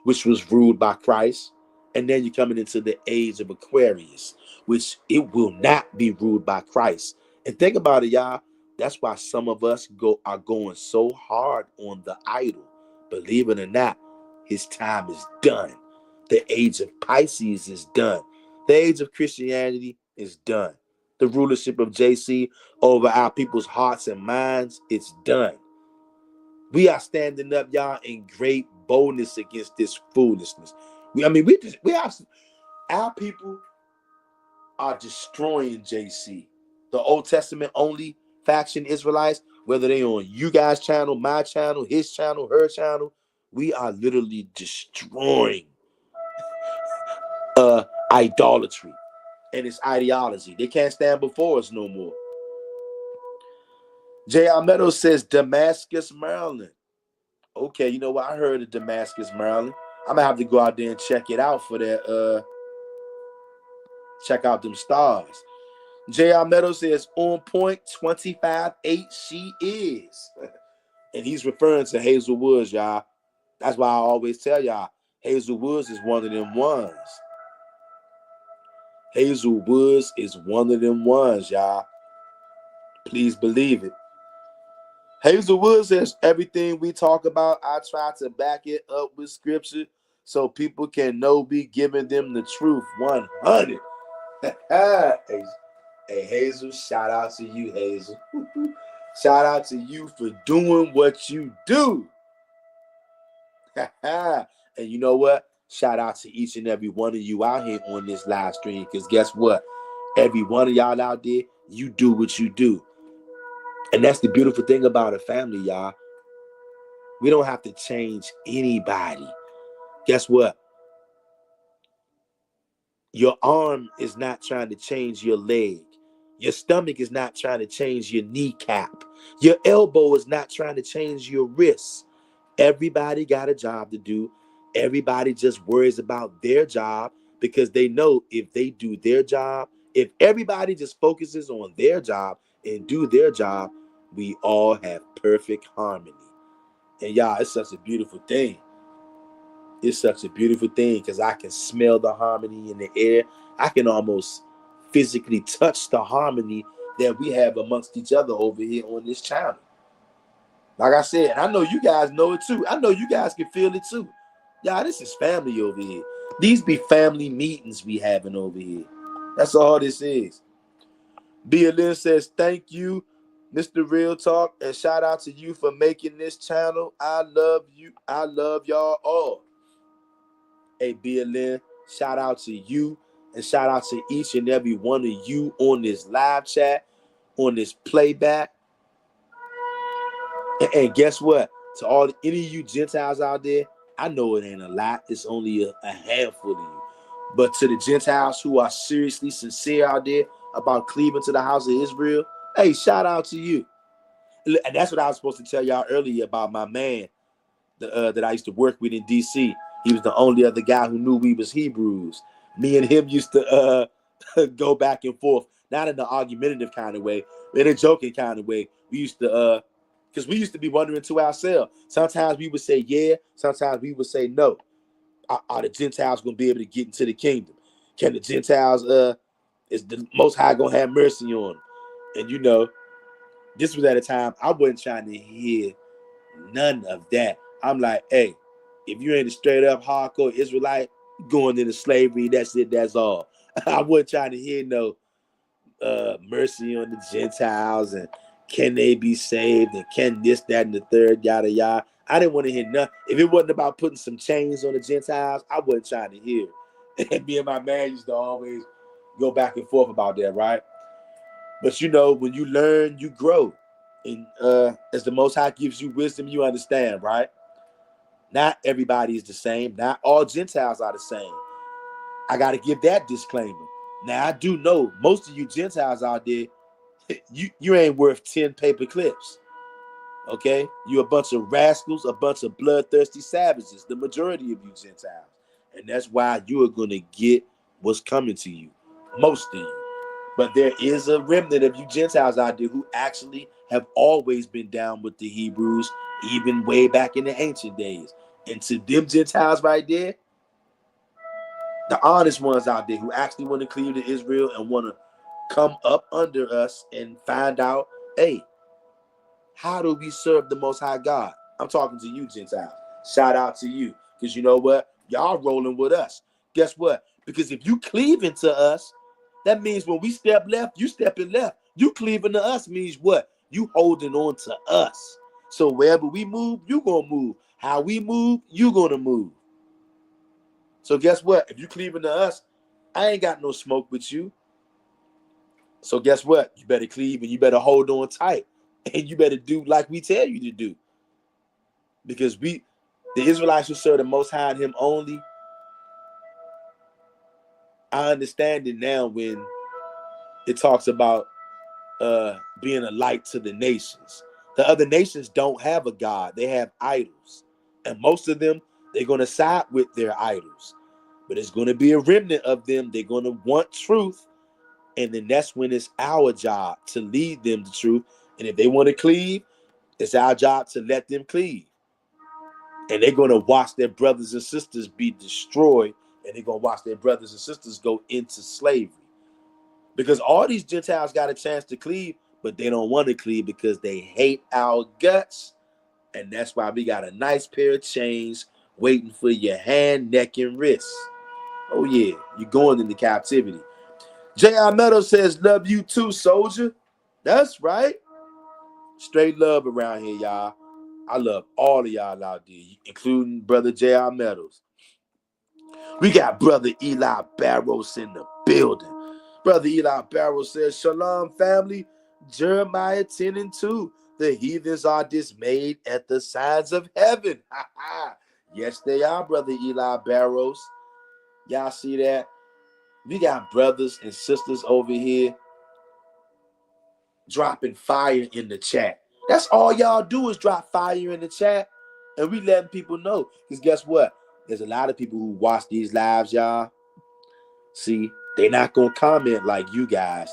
which was ruled by Christ. And then you're coming into the age of Aquarius, which it will not be ruled by Christ. And think about it, y'all. That's why some of us are going so hard on the idol. Believe it or not, his time is done. The age of Pisces is done. The age of Christianity is done. The rulership of JC over our people's hearts and minds, it's done. We are standing up, y'all, in great boldness against this foolishness. Our people are destroying JC. The Old Testament only faction Israelites, whether they on you guys' channel, my channel, his channel, her channel, we are literally destroying idolatry and its ideology. They can't stand before us no more. J.R. Meadows says Damascus, Maryland. Okay, you know what? I heard of Damascus, Maryland. I'm gonna have to go out there and check it out for that. Check out them stars. J.R. Meadows says, on point, 25-8 she is. And he's referring to Hazel Woods, y'all. That's why I always tell y'all, Hazel Woods is one of them ones. Hazel Woods is one of them ones, y'all. Please believe it. Hazel Woods says, everything we talk about, I try to back it up with scripture so people can know we giving them the truth. 100. Hey, Hazel, shout out to you, Hazel. Shout out to you for doing what you do. And you know what? Shout out to each and every one of you out here on this live stream, because guess what? Every one of y'all out there, you do what you do. And that's the beautiful thing about a family, y'all. We don't have to change anybody. Guess what? Your arm is not trying to change your leg. Your stomach is not trying to change your kneecap. Your elbow is not trying to change your wrist. Everybody got a job to do. Everybody just worries about their job, because they know if they do their job, if everybody just focuses on their job and do their job, we all have perfect harmony. And y'all, it's such a beautiful thing. It's such a beautiful thing, because I can smell the harmony in the air. I can almost physically touch the harmony that we have amongst each other over here on this channel. Like I said, and I know you guys know it too. I know you guys can feel it too. Y'all, this is family over here. These be family meetings we having over here. That's all this is. Bia Lynn says, thank you, Mr. Real Talk, and shout out to you for making this channel. I love you. I love y'all all. Hey, Bia Lynn, shout out to you, and shout out to each and every one of you on this live chat, on this playback. And guess what? To all any of you Gentiles out there, I know it ain't a lot. It's only a handful of you. But to the Gentiles who are seriously sincere out there about cleaving to the house of Israel, hey, shout out to you. And that's what I was supposed to tell y'all earlier about my man that I used to work with in D.C. He was the only other guy who knew we was Hebrews. Me and him used to go back and forth, not in the argumentative kind of way, in a joking kind of way. We used to because we used to be wondering to ourselves. Sometimes we would say yeah, sometimes we would say no. Are the Gentiles going to be able to get into the kingdom? Can the Gentiles, is the Most High going to have mercy on them? And you know, this was at a time I wasn't trying to hear none of that. I'm like, hey, if you ain't a straight up hardcore Israelite going into slavery, that's it, that's all. I wasn't trying to hear no mercy on the Gentiles and can they be saved and can this, that, and the third, yada, yada. I didn't want to hear nothing. If it wasn't about putting some chains on the Gentiles, I wasn't trying to hear it. And me and my man used to always go back and forth about that, right? But you know, when you learn, you grow. And as the Most High gives you wisdom, you understand, right? Not everybody is the same. Not all Gentiles are the same. I got to give that disclaimer. Now, I do know most of you Gentiles out there, you ain't worth 10 paper clips. Okay? You a bunch of rascals, a bunch of bloodthirsty savages, the majority of you Gentiles. And that's why you are going to get what's coming to you. Most of you. But there is a remnant of you Gentiles out there who actually have always been down with the Hebrews, even way back in the ancient days. And to them Gentiles right there, the honest ones out there who actually want to cleave to Israel and want to come up under us and find out, hey, how do we serve the Most High God? I'm talking to you, Gentiles. Shout out to you. Because you know what? Y'all rolling with us. Guess what? Because if you cleaving to us, that means when we step left, you stepping left. You cleaving to us means what? You holding on to us. So wherever we move, you gonna move. How we move, you gonna move. So guess what? If you cleaving to us, I ain't got no smoke with you. So guess what? You better cleave and you better hold on tight. And you better do like we tell you to do. Because the Israelites who serve the Most High and Him only, I understand it now when it talks about being a light to the nations. The other nations don't have a God. They have idols. And most of them, they're going to side with their idols. But it's going to be a remnant of them. They're going to want truth. And then that's when it's our job to lead them the truth. And if they want to cleave, it's our job to let them cleave. And they're going to watch their brothers and sisters be destroyed. And they're going to watch their brothers and sisters go into slavery. Because all these Gentiles got a chance to cleave, but they don't want to cleave because they hate our guts. And that's why we got a nice pair of chains waiting for your hand, neck, and wrist. Oh, yeah, you're going into captivity. J.I. Meadows says, love you too, soldier. That's right. Straight love around here, y'all. I love all of y'all out there, including Brother J.I. Meadows. We got Brother Eli Barrows in the building. Brother Eli Barrows says, Shalom, family. Jeremiah 10 and 2. The heathens are dismayed at the signs of heaven. Yes, they are, Brother Eli Barrows. Y'all see that? We got brothers and sisters over here dropping fire in the chat. That's all y'all do is drop fire in the chat. And we letting people know. Because guess what? There's a lot of people who watch these lives, y'all. See, they're not going to comment like you guys.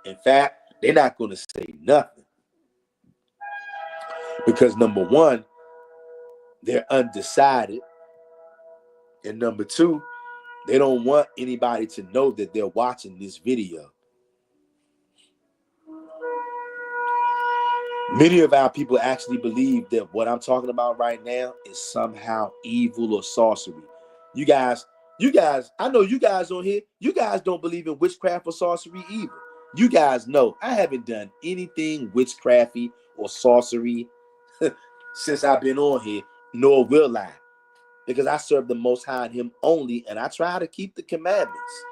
In fact, they're not going to say nothing. Because number one, they're undecided. And number two, they don't want anybody to know that they're watching this video. Many of our people actually believe that what I'm talking about right now is somehow evil or sorcery. You guys, I know you guys on here, you guys don't believe in witchcraft or sorcery either. You guys know I haven't done anything witchcrafty or sorcery since I've been on here, nor will I. Because I serve the Most High and Him only, and I try to keep the commandments.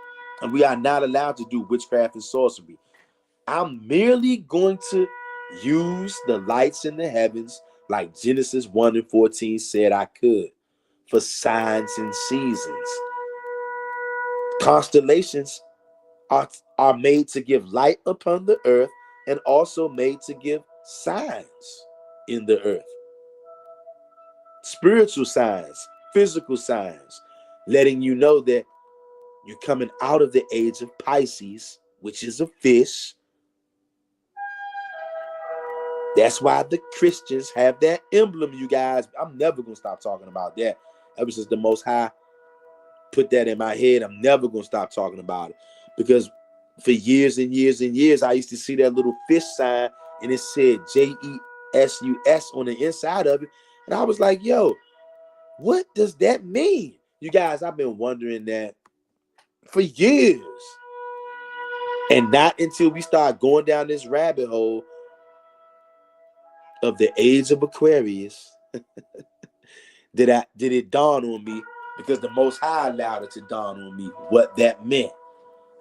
And we are not allowed to do witchcraft and sorcery. I'm merely going to use the lights in the heavens like Genesis 1 and 14 said I could for signs and seasons. Constellations are made to give light upon the earth and also made to give signs in the earth. Spiritual signs, physical signs, letting you know that you're coming out of the age of Pisces, which is a fish. That's why the Christians have that emblem, you guys. I'm never going to stop talking about that. Ever since the Most High put that in my head, I'm never going to stop talking about it. Because for years and years and years, I used to see that little fish sign, and it said JESUS on the inside of it. And I was like, yo, what does that mean? You guys, I've been wondering that for years. And not until we start going down this rabbit hole of the age of Aquarius did it dawn on me, because the Most High allowed it to dawn on me what that meant.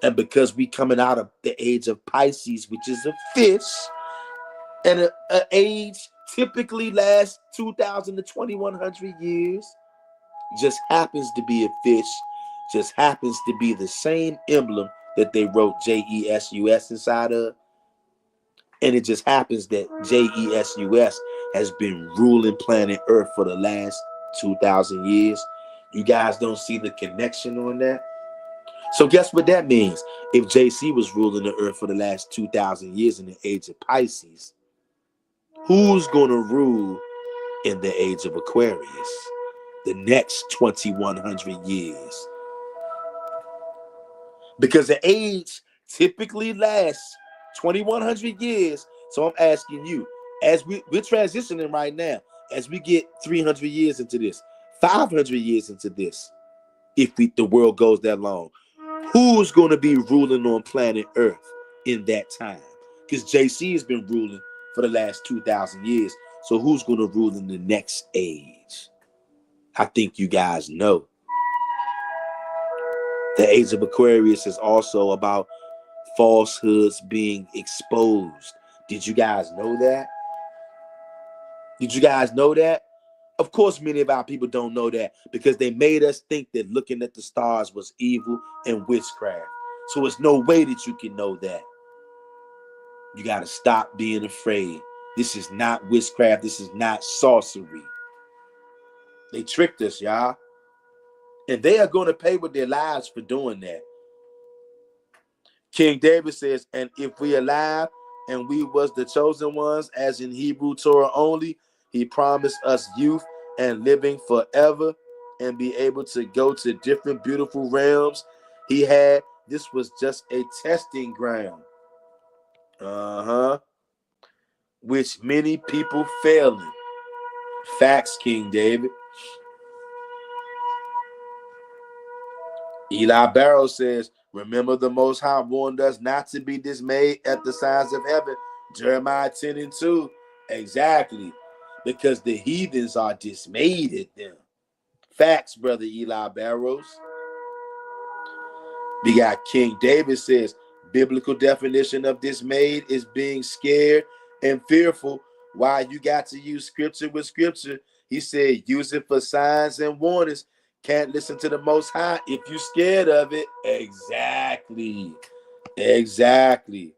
And because we coming out of the age of Pisces, which is a fish, and an age typically lasts 2,000 to 2,100 years, just happens to be a fish, just happens to be the same emblem that they wrote JESUS inside of. And it just happens that JESUS has been ruling planet Earth for the last 2,000 years. You guys don't see the connection on that? So guess what that means? If JC was ruling the Earth for the last 2,000 years in the age of Pisces, who's going to rule in the age of Aquarius the next 2,100 years? Because the age typically lasts 2,100 years. So I'm asking you, as we're transitioning right now, as we get 300 years into this, 500 years into this, if the world goes that long, who's going to be ruling on planet Earth in that time? Because JC has been ruling for the last 2,000 years. So who's going to rule in the next age? I think you guys know. The age of Aquarius is also about falsehoods being exposed. Did you guys know that? Did you guys know that? Of course, many of our people don't know that because they made us think that looking at the stars was evil and witchcraft. So it's no way that you can know that. You got to stop being afraid. This is not witchcraft. This is not sorcery. They tricked us, y'all. And they are going to pay with their lives for doing that. King David says, and if we alive and we was the chosen ones, as in Hebrew Torah only, he promised us youth and living forever and be able to go to different beautiful realms he had. This was just a testing ground. Which many people fail in. Facts, King David. Eli Barrow says, remember the Most High warned us not to be dismayed at the signs of heaven. Jeremiah 10:2. Exactly. Because the heathens are dismayed at them. Facts, brother Eli Barrows. We got King David says, biblical definition of dismayed is being scared and fearful. Why you got to use scripture with scripture? He said, use it for signs and warnings. Can't listen to the Most High if you're scared of it. Exactly. Exactly.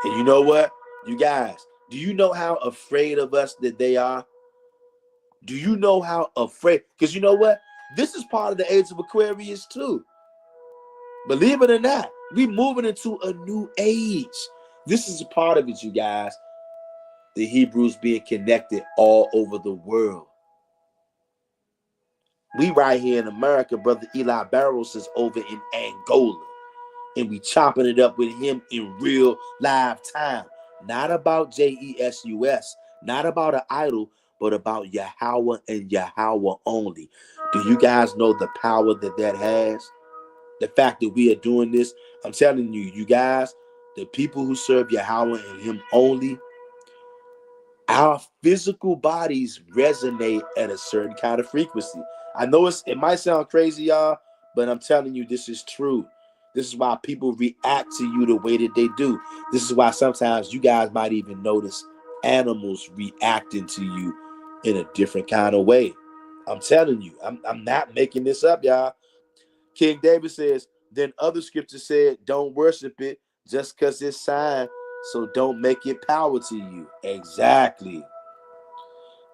And you know what? You guys, do you know how afraid of us that they are? Do you know how afraid? Because you know what? This is part of the age of Aquarius too. Believe it or not, we moving into a new age. This is a part of it, you guys. The Hebrews being connected all over the world. We right here in America, brother Eli Barrows is over in Angola. And we chopping it up with him in real live time. Not about Jesus, not about an idol, but about Yahweh and Yahweh only. Do you guys know the power that that has? The fact that we are doing this, I'm telling you, you guys, the people who serve Yahweh and him only, our physical bodies resonate at a certain kind of frequency. I know it might sound crazy, y'all, but I'm telling you, this is true. This is why people react to you the way that they do. This is why sometimes you guys might even notice animals reacting to you in a different kind of way. I'm telling you, I'm not making this up, y'all. King David says, then other scriptures said, don't worship it just because it's sign, so don't make it power to you. Exactly.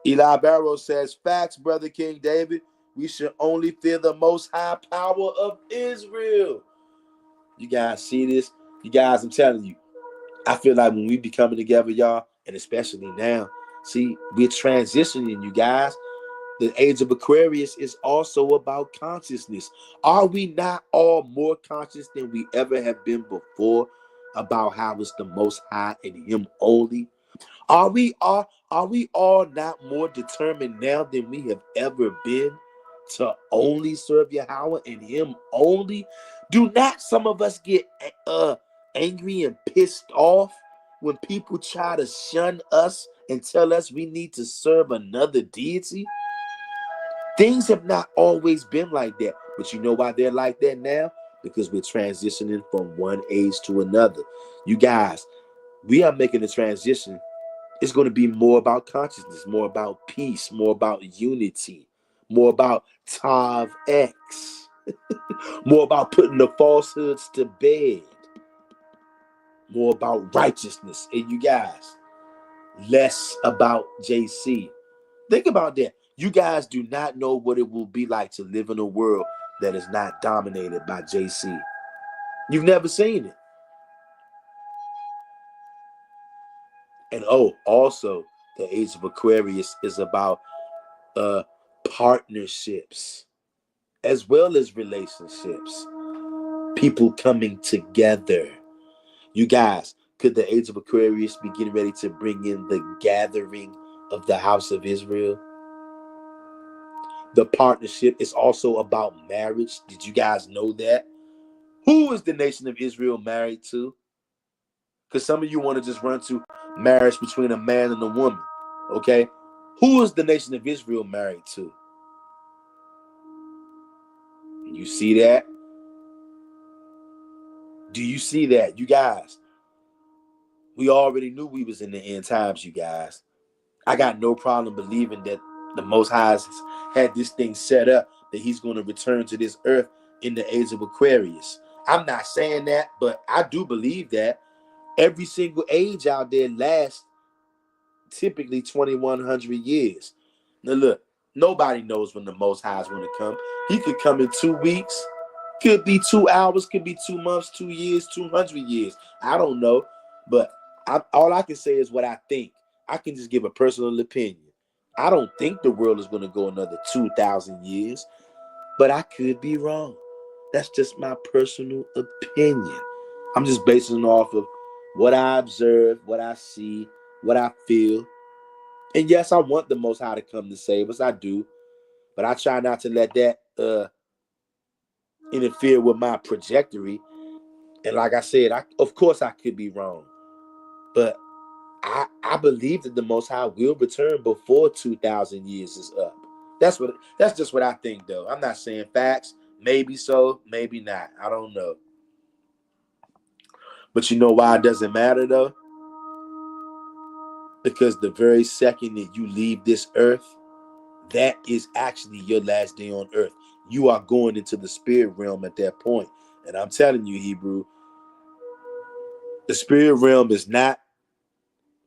Eli Barrow says, facts, brother King David. We should only fear the most high power of Israel. You guys see this? You guys, I'm telling you, I feel like when we be coming together, y'all, and especially now, see, we're transitioning, you guys. The age of Aquarius is also about consciousness. Are we not all more conscious than we ever have been before about how it's the most high and him only? Are we all not more determined now than we have ever been to only serve Yahweh and him only? Do not some of us get angry and pissed off when people try to shun us and tell us we need to serve another deity? Things have not always been like that, but you know why they're like that now? Because we're transitioning from one age to another. You guys, we are making a transition. It's going to be more about consciousness, more about peace, more about unity, more about Tav X, more about putting the falsehoods to bed, more about righteousness. And you guys, less about JC. Think about that. You guys do not know what it will be like to live in a world that is not dominated by JC. You've never seen it. And also, the age of Aquarius is about partnerships as well as relationships. People coming together. You guys, could the age of Aquarius be getting ready to bring in the gathering of the house of Israel? The partnership is also about marriage. Did you guys know that? Who is the nation of Israel married to? Because some of you want to just run to marriage between a man and a woman. Okay? Who is the nation of Israel married to? You see that? Do you see that? You guys, we already knew we was in the end times, you guys. I got no problem believing that the Most High has had this thing set up, that he's going to return to this earth in the age of Aquarius. I'm not saying that, but I do believe that. Every single age out there lasts typically 2,100 years. Now look, nobody knows when the Most High is going to come. He could come in 2 weeks. Could be 2 hours, could be 2 months, 2 years, 200 years. I don't know. But all I can say is what I think. I can just give a personal opinion. I don't think the world is going to go another 2,000 years, but I could be wrong. That's just my personal opinion. I'm just basing it off of what I observe, what I see, what I feel. And yes, I want the Most High to come to save us. I do. But I try not to let that interfere with my trajectory. And like I said, of course I could be wrong. But I believe that the Most High will return before 2,000 years is up. That's just what I think, though. I'm not saying facts. Maybe so, maybe not. I don't know. But you know why it doesn't matter, though? Because the very second that you leave this earth, that is actually your last day on earth. You are going into the spirit realm at that point. And I'm telling you, Hebrew, the spirit realm is not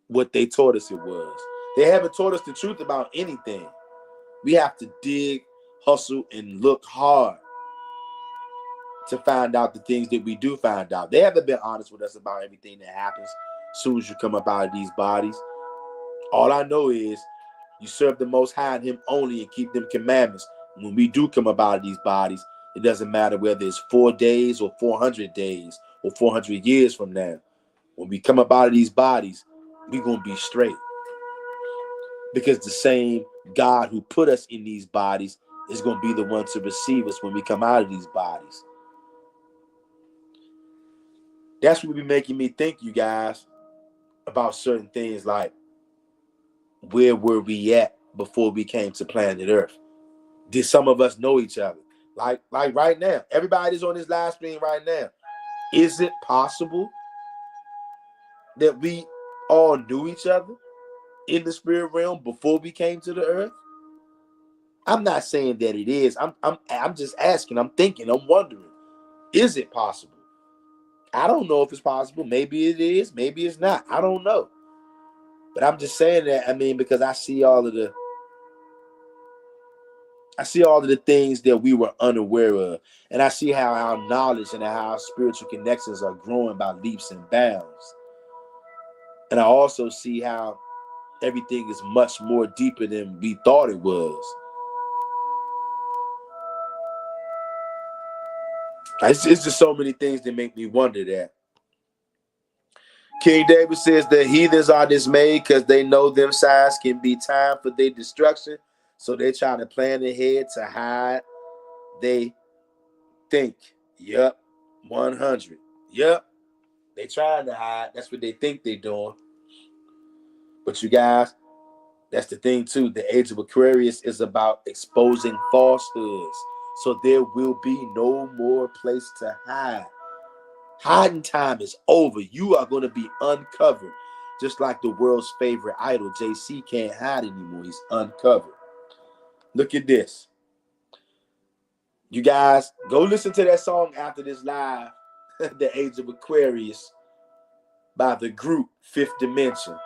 what they taught us it was. They haven't taught us the truth about anything. We have to dig, hustle, and look hard to find out the things that we do find out. They haven't been honest with us about everything that happens as soon as you come up out of these bodies. All I know is you serve the Most High and Him only and keep them commandments. When we do come up out of these bodies, it doesn't matter whether it's 4 days or 400 days or 400 years from now. When we come up out of these bodies, we're going to be straight. Because the same God who put us in these bodies is going to be the one to receive us when we come out of these bodies. That's what be making me think, you guys, about certain things like, where were we at before we came to planet Earth? Did some of us know each other? Like right now, everybody's on this live stream right now. Is it possible that we all knew each other in the spirit realm before we came to the earth? I'm not saying that it is. I'm just asking. I'm thinking. I'm wondering. Is it possible? I don't know if it's possible. Maybe it is. Maybe it's not. I don't know. But I'm just saying that. I mean, because I see all of the things that we were unaware of. And I see how our knowledge and how our spiritual connections are growing by leaps and bounds. And I also see how everything is much more deeper than we thought it was. It's just so many things that make me wonder that. King David says the heathens are dismayed because they know them signs can be time for their destruction. So they try to plan ahead to hide. They think, yep, 100. Yep, they trying to hide. That's what they think they're doing. But you guys, that's the thing too. The age of Aquarius is about exposing falsehoods. So there will be no more place to hide. Hiding time is over. You are going to be uncovered. Just like the world's favorite idol, JC, can't hide anymore. He's uncovered. Look at this. You guys, go listen to that song after this live, The Age of Aquarius, by the group Fifth Dimension.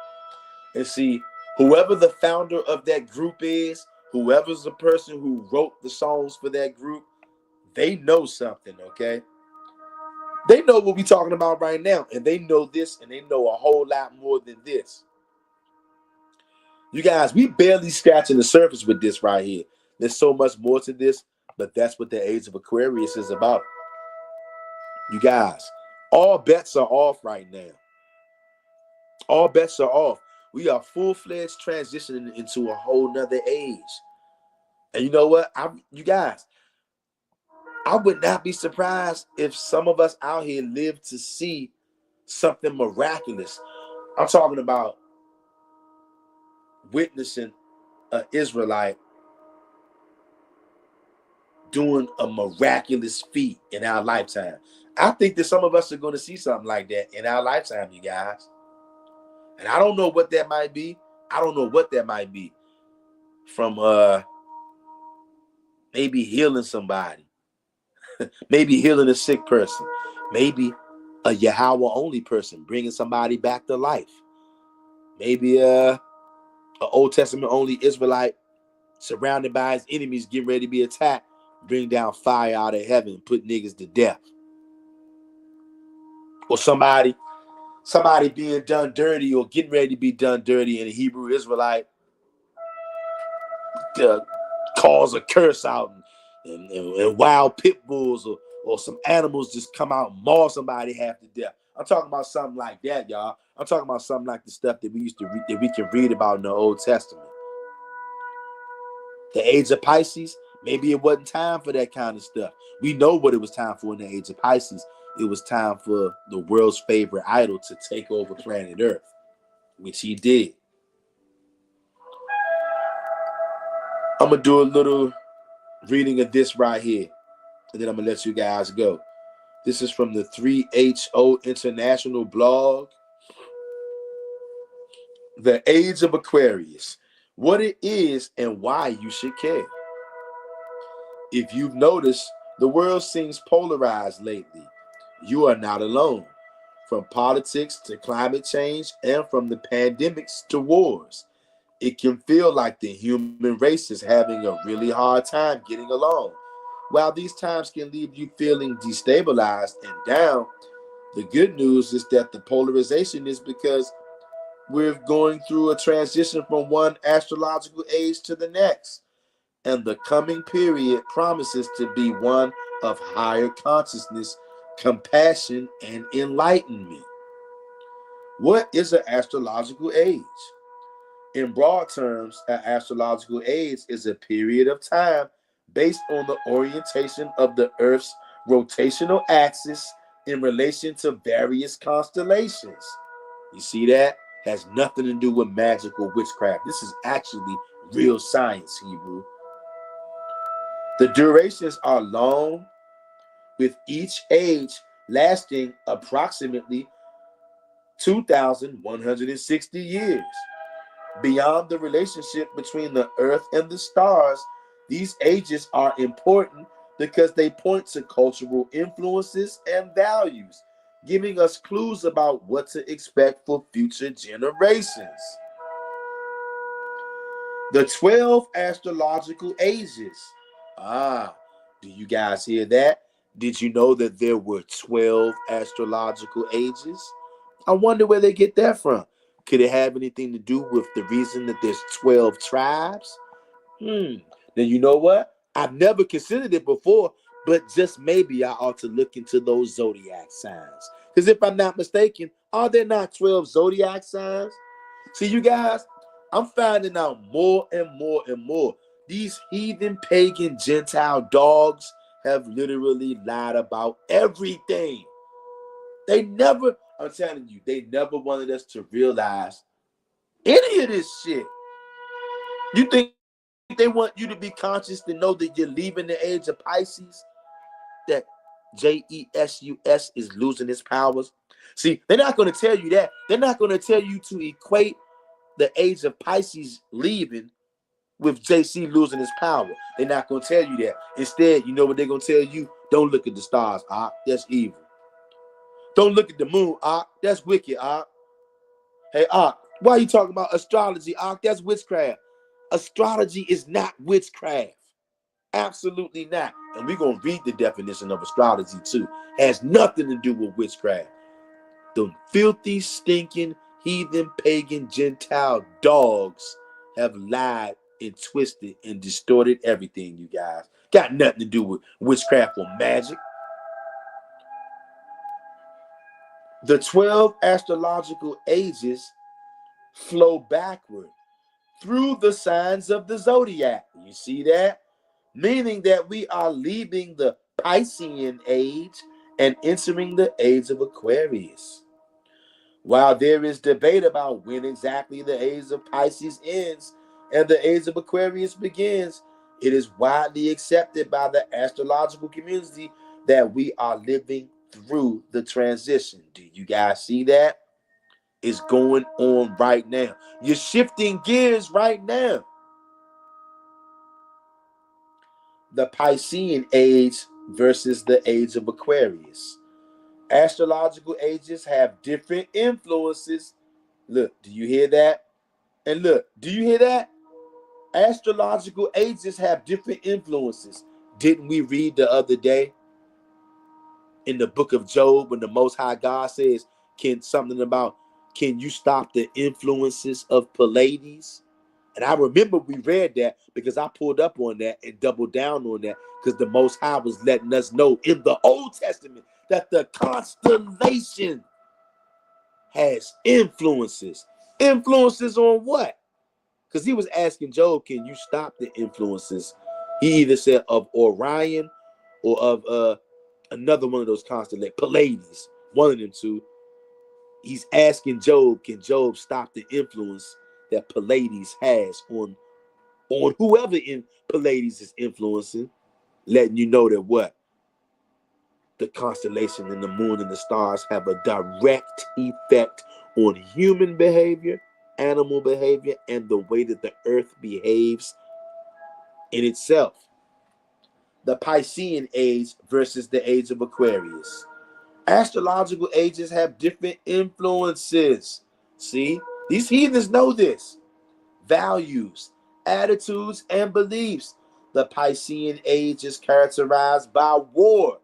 And see, whoever the founder of that group is, whoever's the person who wrote the songs for that group, they know something, okay? They know what we're talking about right now, and they know this, and they know a whole lot more than this. You guys, we barely scratching the surface with this right here. There's so much more to this, but that's what the Age of Aquarius is about. You guys, all bets are off right now. All bets are off. We are full-fledged transitioning into a whole nother age. And you know what? You guys, I would not be surprised if some of us out here live to see something miraculous. I'm talking about witnessing an Israelite doing a miraculous feat in our lifetime. I think that some of us are going to see something like that in our lifetime, you guys. And I don't know what that might be. I don't know what that might be. From maybe healing somebody, maybe healing a sick person, maybe a Yahweh only person bringing somebody back to life, maybe an Old Testament only Israelite surrounded by his enemies getting ready to be attacked, bring down fire out of heaven, put niggas to death. Or somebody being done dirty or getting ready to be done dirty, and a Hebrew Israelite calls a curse out, and wild pit bulls or some animals just come out and maul somebody half to death. I'm talking about something like that, y'all. I'm talking about something like the stuff that we used to read, that we can read about in the Old Testament. The age of Pisces, maybe it wasn't time for that kind of stuff. We know what it was time for in the age of Pisces. It was time for the world's favorite idol to take over planet Earth, which he did. I'm going to do a little reading of this right here, and then I'm going to let you guys go. This is from the 3HO International blog. The Age of Aquarius, what it is and why you should care. If you've noticed, the world seems polarized lately. You are not alone. From politics to climate change and from the pandemics to wars, it can feel like the human race is having a really hard time getting along. While these times can leave you feeling destabilized and down, the good news is that the polarization is because we're going through a transition from one astrological age to the next, and the coming period promises to be one of higher consciousness, compassion, and enlightenment. What is an astrological age? In broad terms, an astrological age is a period of time based on the orientation of the Earth's rotational axis in relation to various constellations. You see that? Has nothing to do with magical witchcraft. This is actually real science, Hebrew. The durations are long, with each age lasting approximately 2,160 years. Beyond the relationship between the Earth and the stars, these ages are important because they point to cultural influences and values, giving us clues about what to expect for future generations. The 12 astrological ages. Do you guys hear that? Did you know that there were 12 astrological ages? I wonder where they get that from. Could it have anything to do with the reason that there's 12 tribes? Then you know what? I've never considered it before, but just maybe I ought to look into those zodiac signs. Because if I'm not mistaken, are there not 12 zodiac signs? See, you guys, I'm finding out more and more and more. These heathen, pagan, Gentile dogs have literally lied about everything. I'm telling you, they never wanted us to realize any of this shit. You think they want you to be conscious to know that you're leaving the age of Pisces? That Jesus is losing its powers? See, they're not going to tell you that. They're not going to tell you to equate the age of Pisces leaving with JC losing his power. They're not going to tell you that. Instead, you know what they're going to tell you? Don't look at the stars, that's evil. Don't look at the moon, that's wicked, Hey, why are you talking about astrology, That's witchcraft. Astrology is not witchcraft. Absolutely not. And we're going to read the definition of astrology too. It has nothing to do with witchcraft. The filthy, stinking, heathen, pagan, Gentile dogs have lied and twisted and distorted everything, you guys. Got nothing to do with witchcraft or magic. The 12 astrological ages flow backward through the signs of the zodiac. You see that? Meaning that we are leaving the Piscean age and entering the age of Aquarius. While there is debate about when exactly the age of Pisces ends and the age of Aquarius begins, it is widely accepted by the astrological community that we are living through the transition. Do you guys see that? It's going on right now. You're shifting gears right now. The Piscean age versus the age of Aquarius. Astrological ages have different influences. Look, do you hear that? And look, do you hear that? Astrological ages have different influences, Didn't we read the other day in the book of Job when the Most High God says, can you stop the influences of Pleiades? And I remember we read that because I pulled up on that and doubled down on that because the Most High was letting us know in the Old Testament that the constellation has influences. Influences on what? Because he was asking Job, can you stop the influences? He either said of Orion or of another one of those constellations, Pleiades, one of them two. He's asking Job, can Job stop the influence that Pleiades has on whoever in Pleiades is influencing, letting you know that what? The constellation and the moon and the stars have a direct effect on human behavior, animal behavior, and the way that the earth behaves in itself. The Piscean age versus the age of Aquarius. Astrological ages have different influences. See, these heathens know this. Values, attitudes, and beliefs. The Piscean age is characterized by war.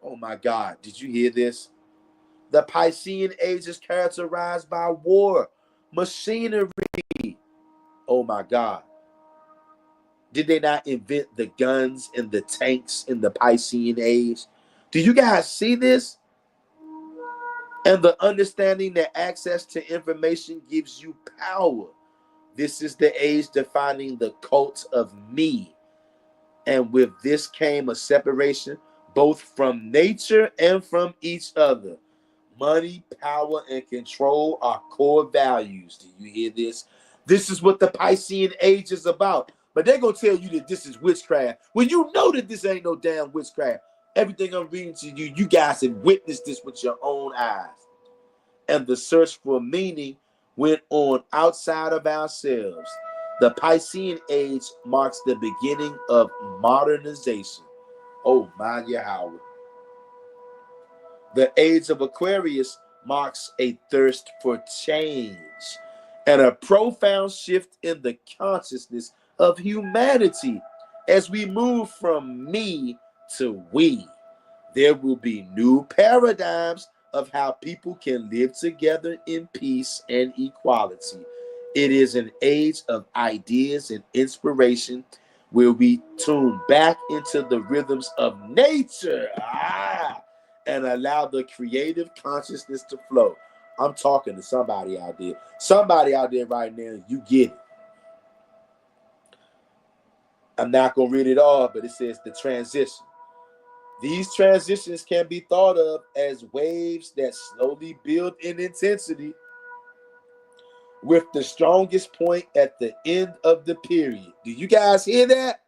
Oh my God, did you hear this? The Piscean age is characterized by war, machinery. Oh my God. Did they not invent the guns and the tanks in the Piscean age? Do you guys see this? And the understanding that access to information gives you power. This is the age defining the cult of me. And with this came a separation both from nature and from each other. Money, power, and control are core values. Do you hear this? This is what the Piscean age is about. But they're going to tell you that this is witchcraft. When you know that this ain't no damn witchcraft. Everything I'm reading to you, you guys have witnessed this with your own eyes. And the search for meaning went on outside of ourselves. The Piscean age marks the beginning of modernization. Oh, my Yahweh. The age of Aquarius marks a thirst for change and a profound shift in the consciousness of humanity. As we move from me to we, there will be new paradigms of how people can live together in peace and equality. It is an age of ideas and inspiration where we tune back into the rhythms of nature and allow the creative consciousness to flow. I'm talking to somebody out there. Somebody out there right now, you get it. I'm not going to read it all, but it says the transition. These transitions can be thought of as waves that slowly build in intensity, with the strongest point at the end of the period. Do you guys hear that?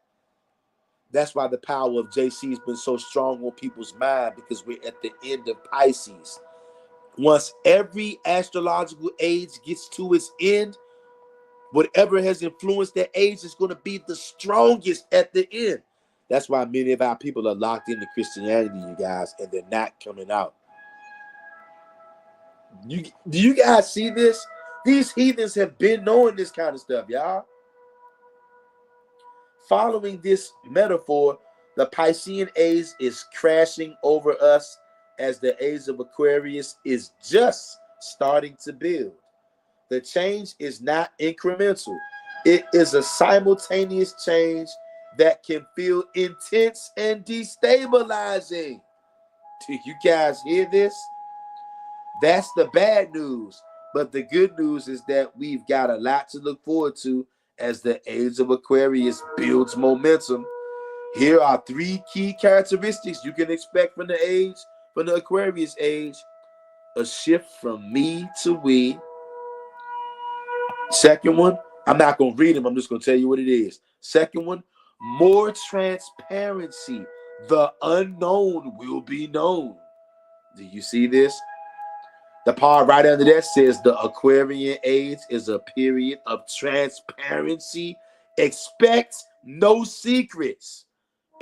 That's why the power of JC has been so strong on people's mind, because we're at the end of Pisces. Once every astrological age gets to its end, whatever has influenced that age is going to be the strongest at the end. That's why many of our people are locked into Christianity, you guys, and they're not coming out. Do you guys see this? These heathens have been knowing this kind of stuff, y'all. Following this metaphor, the Piscean age is crashing over us as the age of Aquarius is just starting to build. The change is not incremental. It is a simultaneous change that can feel intense and destabilizing. Do you guys hear this? That's the bad news. But the good news is that we've got a lot to look forward to as the age of Aquarius builds momentum. Here are 3 key characteristics you can expect from the Aquarius age. A shift from me to we. Second one, I'm not going to read them. I'm just going to tell you what it is. Second one, more transparency. The unknown will be known. Do you see this? The part right under that says the Aquarian age is a period of transparency. Expect no secrets.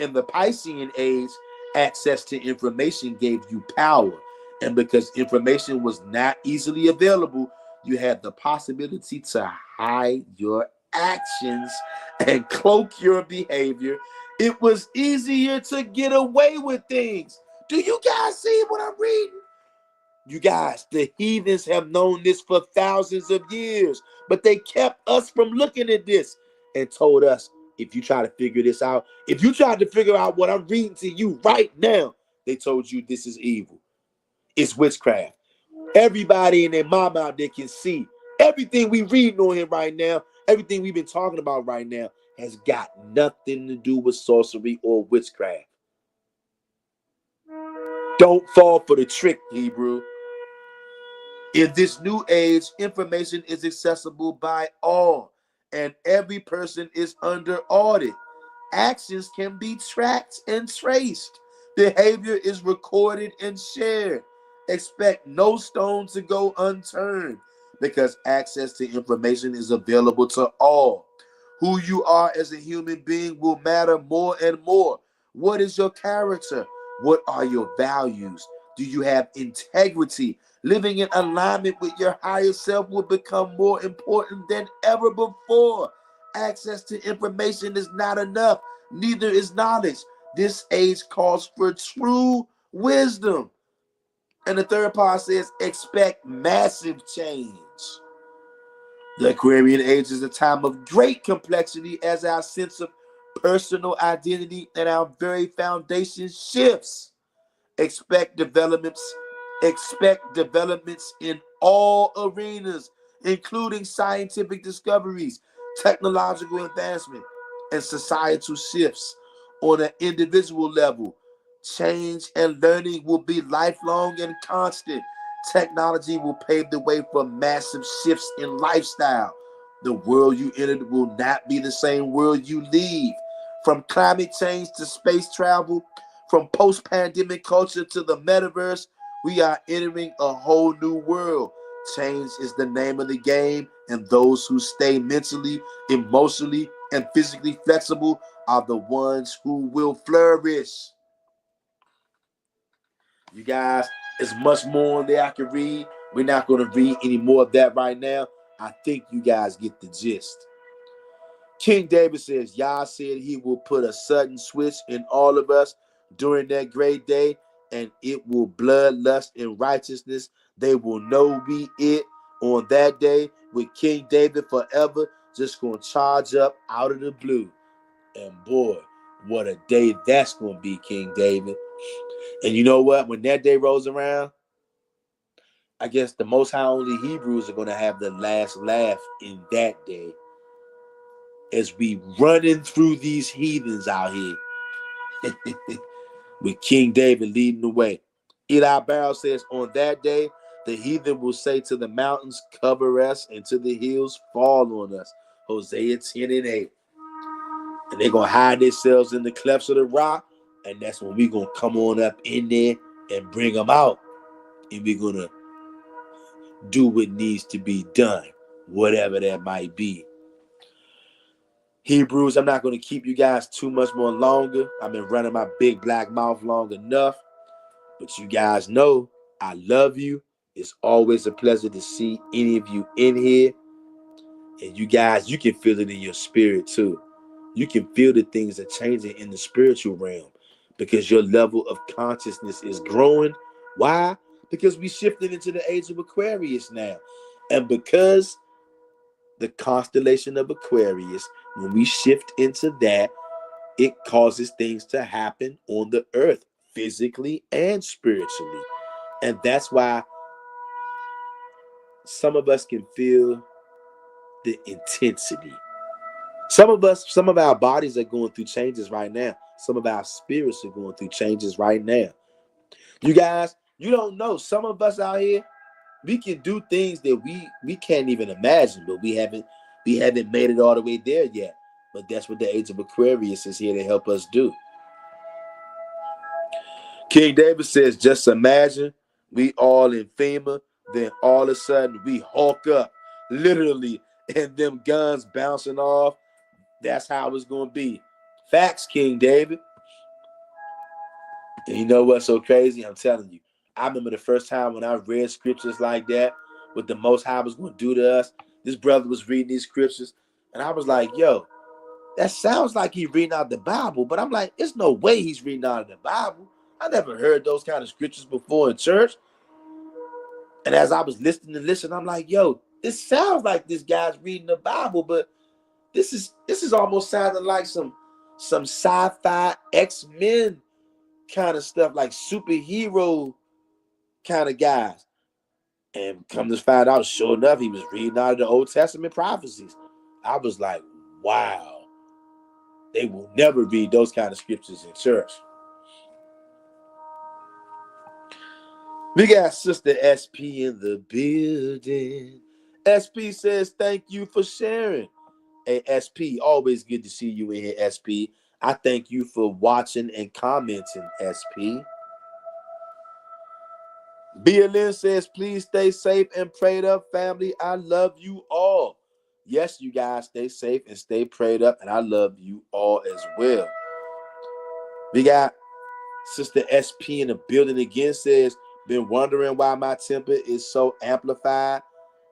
In the Piscean age, access to information gave you power. And because information was not easily available, you had the possibility to hide your actions and cloak your behavior It was easier to get away with things. Do you guys see what I'm reading? You guys, the heathens have known this for thousands of years, but they kept us from looking at this and told us, if you try to figure this out, if you try to figure out what I'm reading to you right now, they told you this is evil. It's witchcraft. Everybody in their mom out there can see everything we reading on here right now, everything we've been talking about right now has got nothing to do with sorcery or witchcraft. Don't fall for the trick, Hebrew. In this new age, information is accessible by all, and every person is under audit. Actions can be tracked and traced. Behavior is recorded and shared. Expect no stone to go unturned because access to information is available to all. Who you are as a human being will matter more and more. What is your character? What are your values? Do you have integrity? Living in alignment with your higher self will become more important than ever before. Access to information is not enough, neither is knowledge. This age calls for true wisdom. And the third part says, expect massive change. The Aquarian age is a time of great complexity as our sense of personal identity and our very foundation shifts. Expect developments, expect developments in all arenas, including scientific discoveries, technological advancement, and societal shifts. On an individual level, change and learning will be lifelong and constant. Technology will pave the way for massive shifts in lifestyle. The world you entered will not be the same world you leave. From climate change to space travel, from post-pandemic culture to the metaverse, we are entering a whole new world. Change is the name of the game, and those who stay mentally, emotionally, and physically flexible are the ones who will flourish. You guys, there's much more on there I can read. We're not going to read any more of that right now. I think you guys get the gist. King David says, Yah said he will put a sudden switch in all of us during that great day, and it will bloodlust and righteousness. They will know we it on that day with King David forever, just going to charge up out of the blue. And boy, what a day that's going to be, King David. And you know what? When that day rolls around, I guess the Most High only Hebrews are going to have the last laugh in that day as we running through these heathens out here with King David leading the way. Eli Barrow says, on that day, the heathen will say to the mountains, cover us, and to the hills, fall on us. Hosea 10:8. And they're going to hide themselves in the clefts of the rock, and that's when we're going to come on up in there and bring them out. And we're going to do what needs to be done, whatever that might be. Hebrews, I'm not going to keep you guys too much more longer. I've been running my big black mouth long enough. But you guys know I love you. It's always a pleasure to see any of you in here. And you guys, you can feel it in your spirit too. You can feel the things that are changing in the spiritual realm because your level of consciousness is growing. Why? Because we shifted into the age of Aquarius now. And because the constellation of Aquarius, when we shift into that, it causes things to happen on the earth, physically and spiritually. And that's why some of us can feel the intensity. Some of our bodies are going through changes right now. Some of our spirits are going through changes right now. You guys, you don't know. Some of us out here, we can do things that we can't even imagine, but we haven't made it all the way there yet. But that's what the age of Aquarius is here to help us do. King David says, just imagine we all in FEMA, then all of a sudden we hulk up, literally, and them guns bouncing off. That's how it's going to be. Facts, King David. And you know what's so crazy? I'm telling you. I remember the first time when I read scriptures like that, what the Most High was going to do to us. This brother was reading these scriptures, and I was like, yo, that sounds like he's reading out the Bible, but I'm like, there's no way he's reading out of the Bible. I never heard those kind of scriptures before in church. And as I was listening to listen, I'm like, yo, this sounds like this guy's reading the Bible, but this is almost sounding like some sci-fi X-Men kind of stuff, like superhero kind of guys. And come to find out, sure enough, he was reading out of the Old Testament prophecies. I was like, wow, they will never read those kind of scriptures in church. We got Sister SP in the building. SP says, thank you for sharing. Hey, SP, always good to see you in here, SP. I thank you for watching and commenting, SP. BLN says, please stay safe and prayed up, family. I love you all. Yes, you guys, stay safe and stay prayed up, and I love you all as well. We got Sister SP in the building again, says, been wondering why my temper is so amplified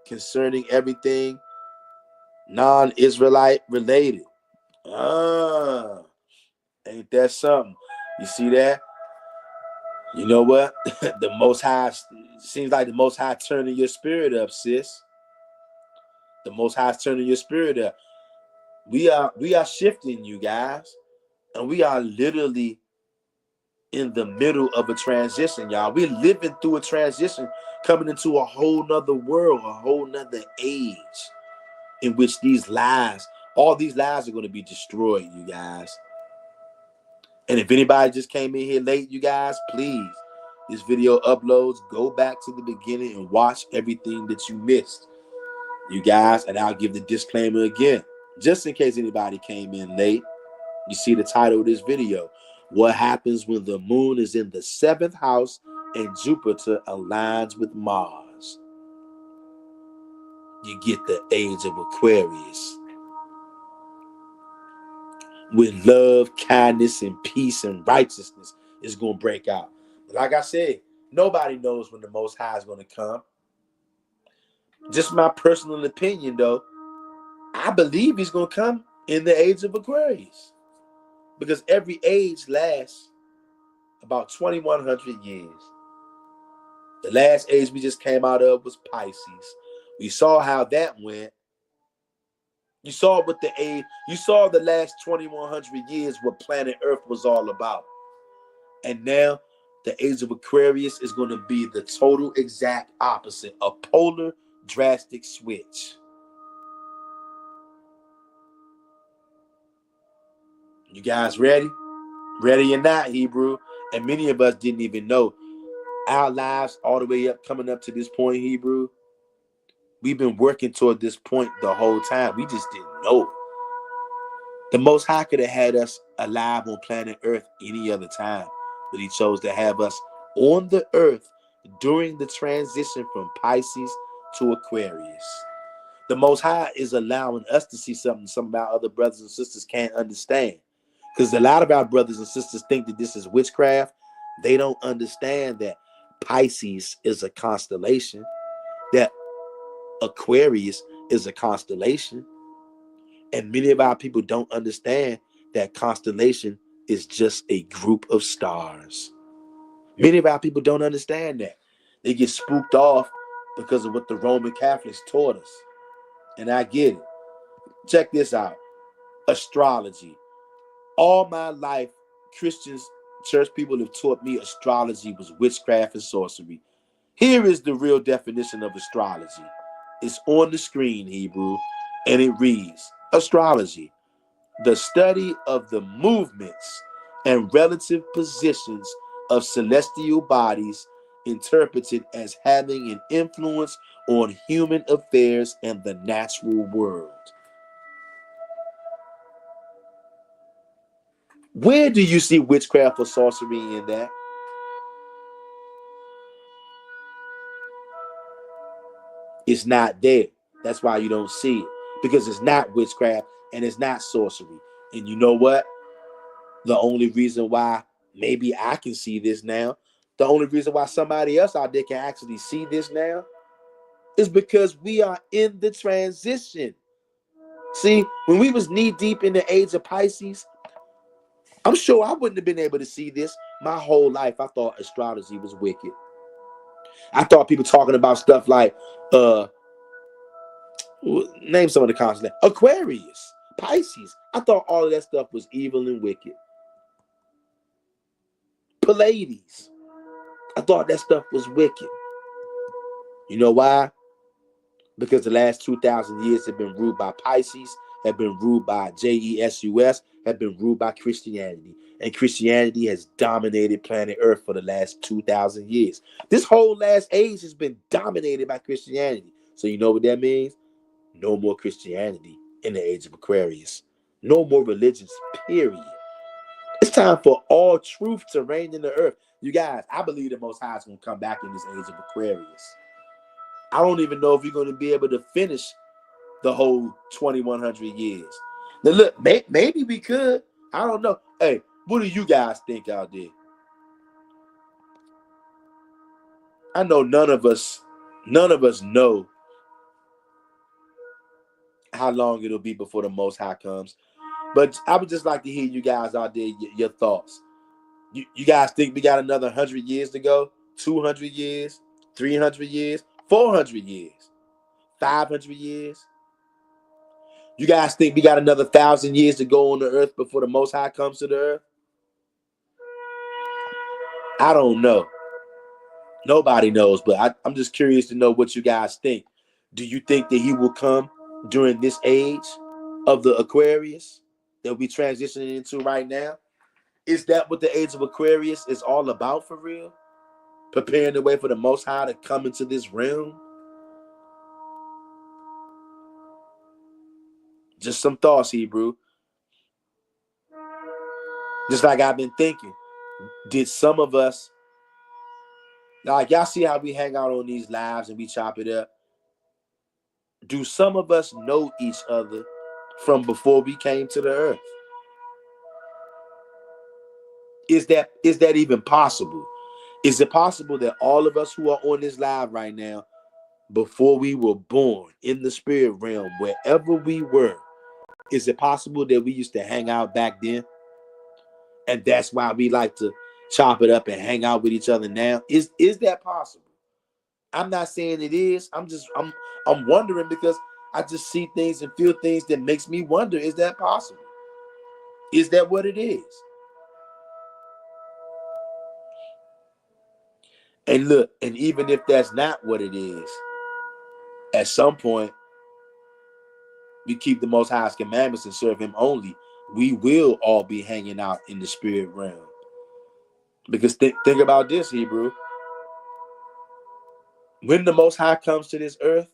concerning everything non-Israelite related. Ain't that something? You see that? You know what? The Most High, seems like the Most High turning your spirit up, sis. The Most High turning your spirit up. We are shifting, you guys, and we are literally in the middle of a transition, y'all. We're living through a transition, coming into a whole nother world, a whole nother age, in which these lies, all these lies are going to be destroyed, you guys. And if anybody just came in here late, you guys, please, this video uploads, go back to the beginning and watch everything that you missed, you guys. And I'll give the disclaimer again, just in case anybody came in late. You see the title of this video: what happens when the moon is in the 7th house and Jupiter aligns with Mars? You get the age of Aquarius, when love, kindness, and peace and righteousness is going to break out. But like I said, nobody knows when the Most High is going to come. Just my personal opinion, though, I believe he's going to come in the age of Aquarius, because every age lasts about 2,100 years. The last age we just came out of was Pisces. We saw how that went. You saw what the age, you saw the last 2,100 years what planet Earth was all about. And now the age of Aquarius is going to be the total exact opposite, a polar drastic switch. You guys ready? Ready or not, Hebrew? And many of us didn't even know our lives all the way up, coming up to this point, Hebrew. We've been working toward this point the whole time. We just didn't know it. The Most High could have had us alive on planet Earth any other time, but he chose to have us on the earth during the transition from Pisces to Aquarius. The Most High is allowing us to see something some of our other brothers and sisters can't understand. Because a lot of our brothers and sisters think that this is witchcraft. They don't understand that Pisces is a constellation, that Aquarius is a constellation. And many of our people don't understand that constellation is just a group of stars. Many of our people don't understand that. They get spooked off because of what the Roman Catholics taught us. And I get it. Check this out. Astrology. All my life, Christians, church people have taught me astrology was witchcraft and sorcery. Here is the real definition of astrology. It's on the screen, Hebrew, and it reads, astrology, the study of the movements and relative positions of celestial bodies, interpreted as having an influence on human affairs and the natural world. Where do you see witchcraft or sorcery in that? It's not there. That's why you don't see it, because it's not witchcraft and it's not sorcery. And you know what? The only reason why maybe I can see this now, the only reason why somebody else out there can actually see this now, is because we are in the transition. See, when we was knee deep in the age of Pisces, I'm sure I wouldn't have been able to see this. My whole life, I thought astrology was wicked. I thought people talking about stuff like, name some of the constants. Aquarius, Pisces. I thought all of that stuff was evil and wicked. Pleiades. I thought that stuff was wicked. You know why? Because the last 2,000 years have been ruled by Pisces, have been ruled by Jesus, have been ruled by Christianity. And Christianity has dominated planet Earth for the last 2,000 years. This whole last age has been dominated by Christianity. So you know what that means? No more Christianity in the age of Aquarius. No more religions, period. It's time for all truth to reign in the earth. You guys, I believe the Most High is going to come back in this age of Aquarius. I don't even know if you're going to be able to finish the whole 2,100 years. Now, look, maybe we could. I don't know. Hey, what do you guys think out there? I know none of us know how long it'll be before the Most High comes. But I would just like to hear you guys out there, your thoughts. You guys think we got another 100 years to go? 200 years? 300 years? 400 years? 500 years? You guys think we got another 1,000 years to go on the earth before the Most High comes to the earth? I don't know. Nobody knows, but I'm just curious to know what you guys think. Do you think that he will come during this age of the Aquarius that we transitioning into right now? Is that what the age of Aquarius is all about for real? Preparing the way for the Most High to come into this realm? Just some thoughts, Hebrew. Just like I've been thinking. Did some of us, like y'all see how we hang out on these lives and we chop it up? Do some of us know each other from before we came to the earth? Is that even possible? Is it possible that all of us who are on this live right now, before we were born in the spirit realm, wherever we were, is it possible that we used to hang out back then? And that's why we like to chop it up and hang out with each other now? Is that possible? I'm not saying it is. I'm wondering because I just see things and feel things that makes me wonder, is that possible? Is that what it is? And look, and even if that's not what it is, at some point, we keep the Most High's commandments and serve him only, we will all be hanging out in the spirit realm. Because think about this, Hebrew. When the Most High comes to this earth,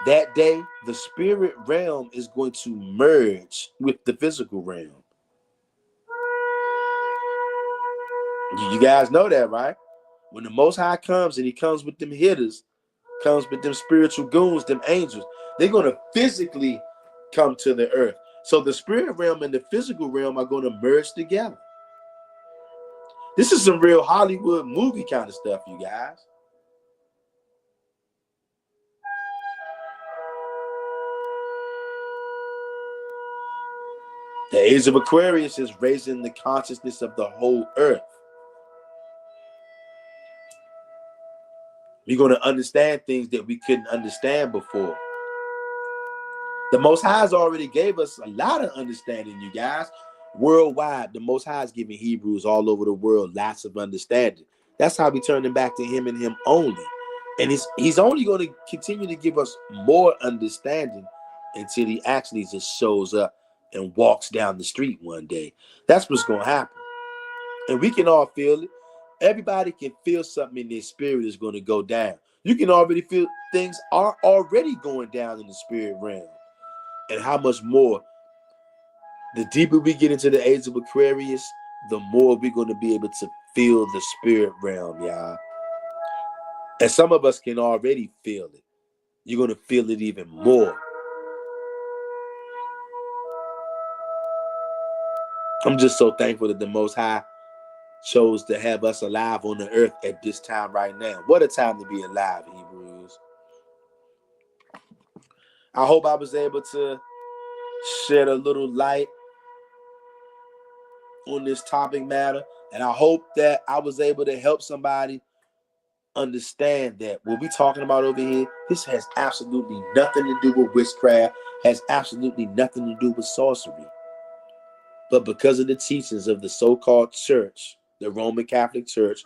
that day, the spirit realm is going to merge with the physical realm. You guys know that, right? When the Most High comes and he comes with them hitters, comes with them spiritual goons, them angels, they're going to physically come to the earth. So the spirit realm and the physical realm are going to merge together. This is some real Hollywood movie kind of stuff, you guys. The age of Aquarius is raising the consciousness of the whole earth. We're going to understand things that we couldn't understand before. The Most High has already gave us a lot of understanding, you guys. Worldwide, the Most High is giving Hebrews all over the world lots of understanding. That's how we turn them back to him and him only. And he's only going to continue to give us more understanding until he actually just shows up and walks down the street one day. That's what's going to happen. And we can all feel it. Everybody can feel something in their spirit is going to go down. You can already feel things are already going down in the spirit realm. And how much more, the deeper we get into the age of Aquarius, the more we're going to be able to feel the spirit realm, y'all. And some of us can already feel it. You're going to feel it even more. I'm just so thankful that the Most High chose to have us alive on the earth at this time right now. What a time to be alive, Hebrews. I hope I was able to shed a little light on this topic matter. And I hope that I was able to help somebody understand that what we're talking about over here, this has absolutely nothing to do with witchcraft, has absolutely nothing to do with sorcery. But because of the teachings of the so-called church, the Roman Catholic Church,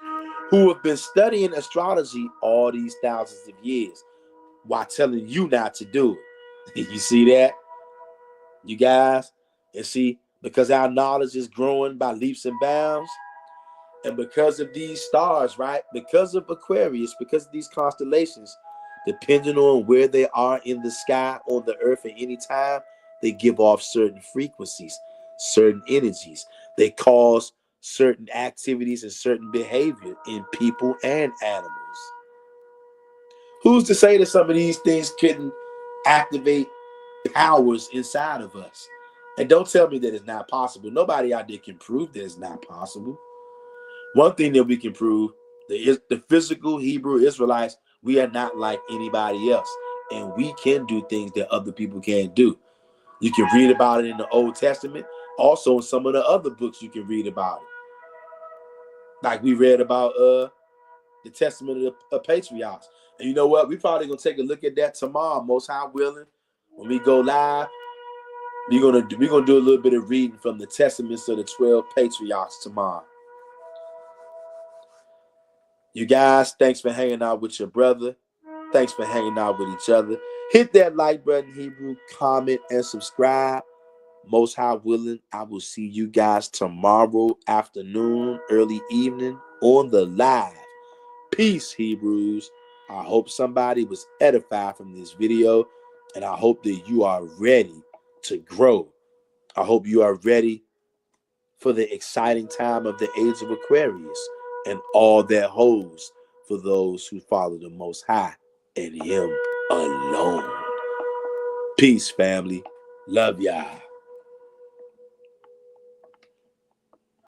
who have been studying astrology all these thousands of years while telling you not to do it. You see that? You guys? And see, because our knowledge is growing by leaps and bounds, and because of these stars, right? Because of Aquarius, because of these constellations, depending on where they are in the sky, on the earth at any time, they give off certain frequencies, certain energies. They cause certain activities and certain behavior in people and animals. Who's to say that some of these things couldn't activate powers inside of us? And don't tell me that it's not possible. Nobody out there can prove that it's not possible. One thing that we can prove, the physical Hebrew Israelites, we are not like anybody else. And we can do things that other people can't do. You can read about it in the Old Testament. Also in some of the other books you can read about it. Like we read about the Testament of the Patriarchs. And you know what? We probably going to take a look at that tomorrow, most high willing. When we go live, we're gonna do a little bit of reading from the Testaments of the 12 Patriarchs tomorrow. You guys, thanks for hanging out with your brother. Thanks for hanging out with each other. Hit that like button, Hebrew, comment, and subscribe. Most high willing, I will see you guys tomorrow afternoon, early evening on the live. Peace, Hebrews. I hope somebody was edified from this video, and I hope that you are ready to grow. I hope you are ready for the exciting time of the age of Aquarius and all that holds for those who follow the Most High and Him alone. Peace, family. Love y'all.